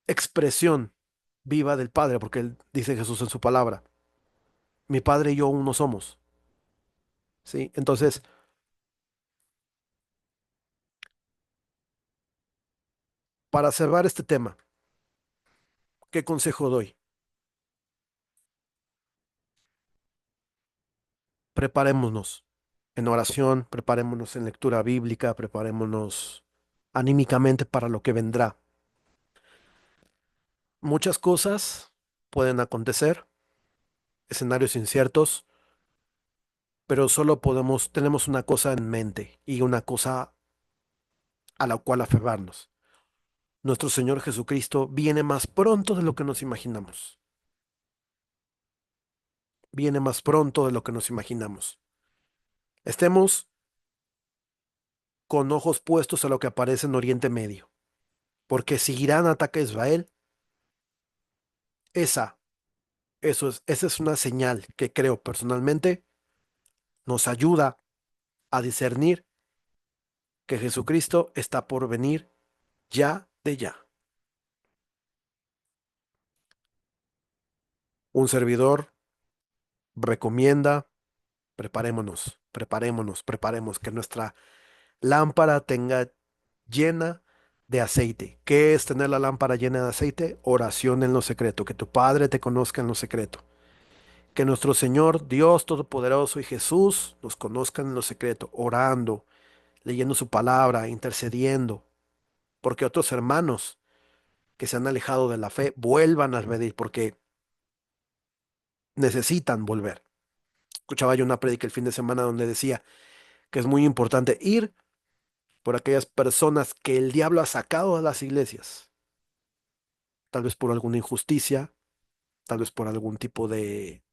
expresión viva del Padre, porque él dice Jesús en su palabra, mi Padre y yo uno somos, ¿sí? Entonces, para cerrar este tema, ¿qué consejo doy? Preparémonos en oración, preparémonos en lectura bíblica, preparémonos anímicamente para lo que vendrá. Muchas cosas pueden acontecer, escenarios inciertos, pero solo tenemos una cosa en mente y una cosa a la cual aferrarnos. Nuestro Señor Jesucristo viene más pronto de lo que nos imaginamos. Viene más pronto de lo que nos imaginamos. Estemos con ojos puestos a lo que aparece en Oriente Medio. Porque si Irán ataca a Israel, esa, esa es una señal que creo personalmente nos ayuda a discernir que Jesucristo está por venir ya de ya. Un servidor recomienda, preparemos, que nuestra lámpara tenga llena de aceite. ¿Qué es tener la lámpara llena de aceite? Oración en lo secreto, que tu Padre te conozca en lo secreto. Que nuestro Señor, Dios Todopoderoso y Jesús nos conozcan en lo secreto, orando, leyendo su palabra, intercediendo, porque otros hermanos que se han alejado de la fe vuelvan a pedir, porque necesitan volver. Escuchaba yo una prédica el fin de semana donde decía que es muy importante ir por aquellas personas que el diablo ha sacado de las iglesias, tal vez por alguna injusticia, tal vez por algún tipo de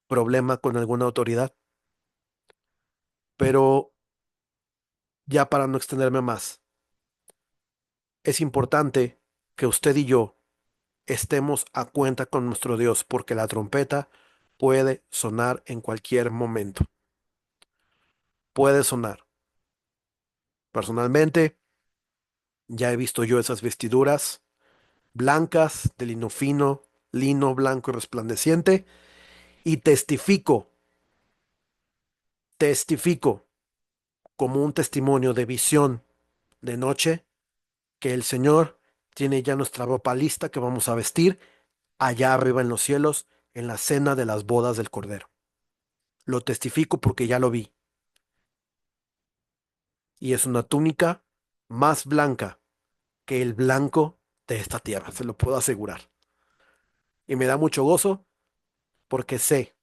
problema con alguna autoridad, pero ya para no extenderme más, es importante que usted y yo estemos a cuenta con nuestro Dios, porque la trompeta puede sonar en cualquier momento, puede sonar. Personalmente, ya he visto yo esas vestiduras blancas de lino fino, lino blanco y resplandeciente, y testifico como un testimonio de visión de noche que el Señor tiene ya nuestra ropa lista que vamos a vestir allá arriba en los cielos en la cena de las bodas del Cordero. Lo testifico porque ya lo vi y es una túnica más blanca que el blanco de esta tierra, se lo puedo asegurar. Y me da mucho gozo porque sé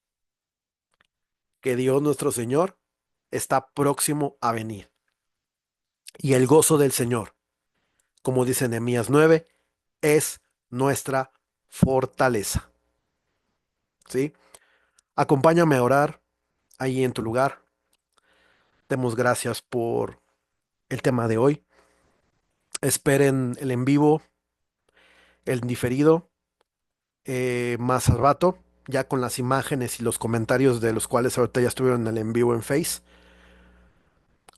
que Dios nuestro Señor está próximo a venir. Y el gozo del Señor, como dice Nehemías 9, es nuestra fortaleza. ¿Sí? Acompáñame a orar ahí en tu lugar. Demos gracias por el tema de hoy. Esperen el en vivo, el diferido, más al rato, ya con las imágenes y los comentarios de los cuales ahorita ya estuvieron en el en vivo en Face.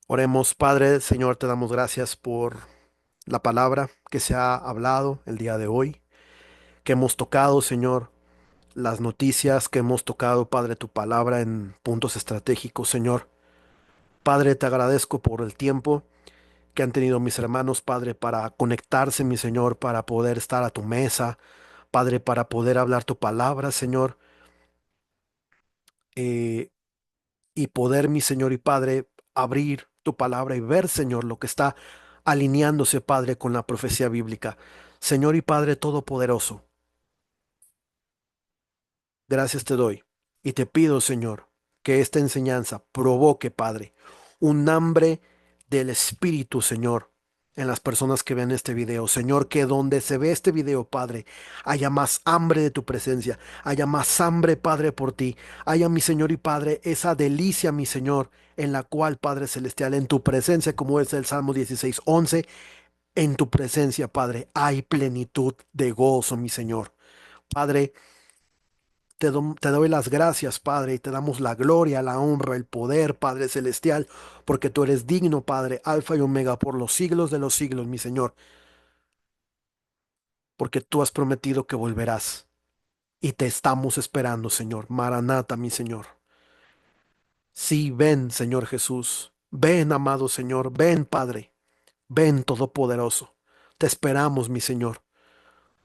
Oremos, Padre, Señor, te damos gracias por la palabra que se ha hablado el día de hoy, que hemos tocado, Señor, las noticias, que hemos tocado, Padre, tu palabra en puntos estratégicos, Señor. Padre, te agradezco por el tiempo que han tenido mis hermanos, Padre, para conectarse, mi Señor, para poder estar a tu mesa, Padre, para poder hablar tu palabra, Señor, eh, y poder, mi Señor y Padre, abrir tu palabra y ver, Señor, lo que está alineándose, Padre, con la profecía bíblica. Señor y Padre Todopoderoso, gracias te doy y te pido, Señor, que esta enseñanza provoque, Padre, un hambre del Espíritu, Señor, en las personas que ven este video. Señor, que donde se ve este video, Padre, haya más hambre de tu presencia, haya más hambre, Padre, por ti. Haya, mi Señor y Padre, esa delicia, mi Señor, en la cual, Padre Celestial, en tu presencia, como es el Salmo 16:11, en tu presencia, Padre, hay plenitud de gozo, mi Señor. Padre, te doy las gracias, Padre, y te damos la gloria, la honra, el poder, Padre Celestial, porque tú eres digno, Padre, Alfa y Omega, por los siglos de los siglos, mi Señor, porque tú has prometido que volverás y te estamos esperando, Señor. Maranata, mi Señor. Sí, ven, Señor Jesús. Ven, amado Señor. Ven, Padre. Ven, Todopoderoso. Te esperamos, mi Señor.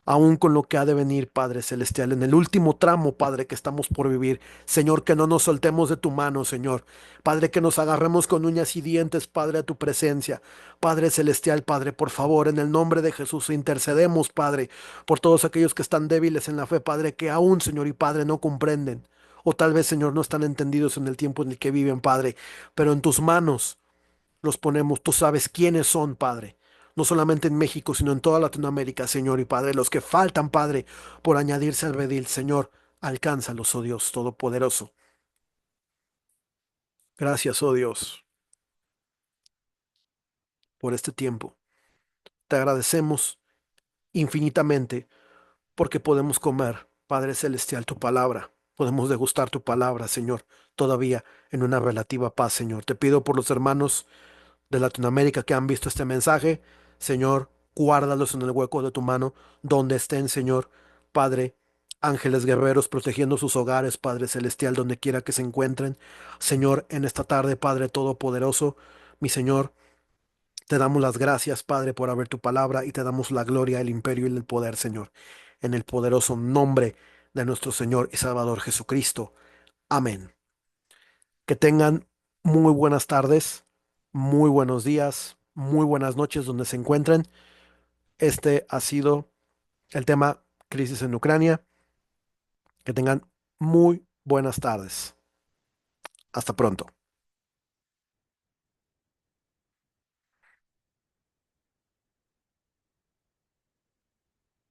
Aún con lo que ha de venir, Padre Celestial, en el último tramo, Padre, que estamos por vivir. Señor, que no nos soltemos de tu mano, Señor. Padre, que nos agarremos con uñas y dientes, Padre, a tu presencia. Padre Celestial, Padre, por favor, en el nombre de Jesús, intercedemos, Padre, por todos aquellos que están débiles en la fe, Padre, que aún, Señor y Padre, no comprenden. O tal vez, Señor, no están entendidos en el tiempo en el que viven, Padre. Pero en tus manos los ponemos. Tú sabes quiénes son, Padre. No solamente en México, sino en toda Latinoamérica, Señor y Padre. Los que faltan, Padre, por añadirse al redil, Señor, alcánzalos, oh Dios Todopoderoso. Gracias, oh Dios, por este tiempo. Te agradecemos infinitamente porque podemos comer, Padre Celestial, tu palabra. Podemos degustar tu palabra, Señor, todavía en una relativa paz, Señor. Te pido por los hermanos de Latinoamérica que han visto este mensaje, Señor, guárdalos en el hueco de tu mano, donde estén, Señor, Padre, ángeles guerreros protegiendo sus hogares, Padre Celestial, donde quiera que se encuentren. Señor, en esta tarde, Padre Todopoderoso, mi Señor, te damos las gracias, Padre, por haber tu palabra y te damos la gloria, el imperio y el poder, Señor, en el poderoso nombre de nuestro Señor y Salvador Jesucristo. Amén. Que tengan muy buenas tardes, muy buenos días, muy buenas noches donde se encuentren. Este ha sido el tema crisis en Ucrania. Que tengan muy buenas tardes. Hasta pronto.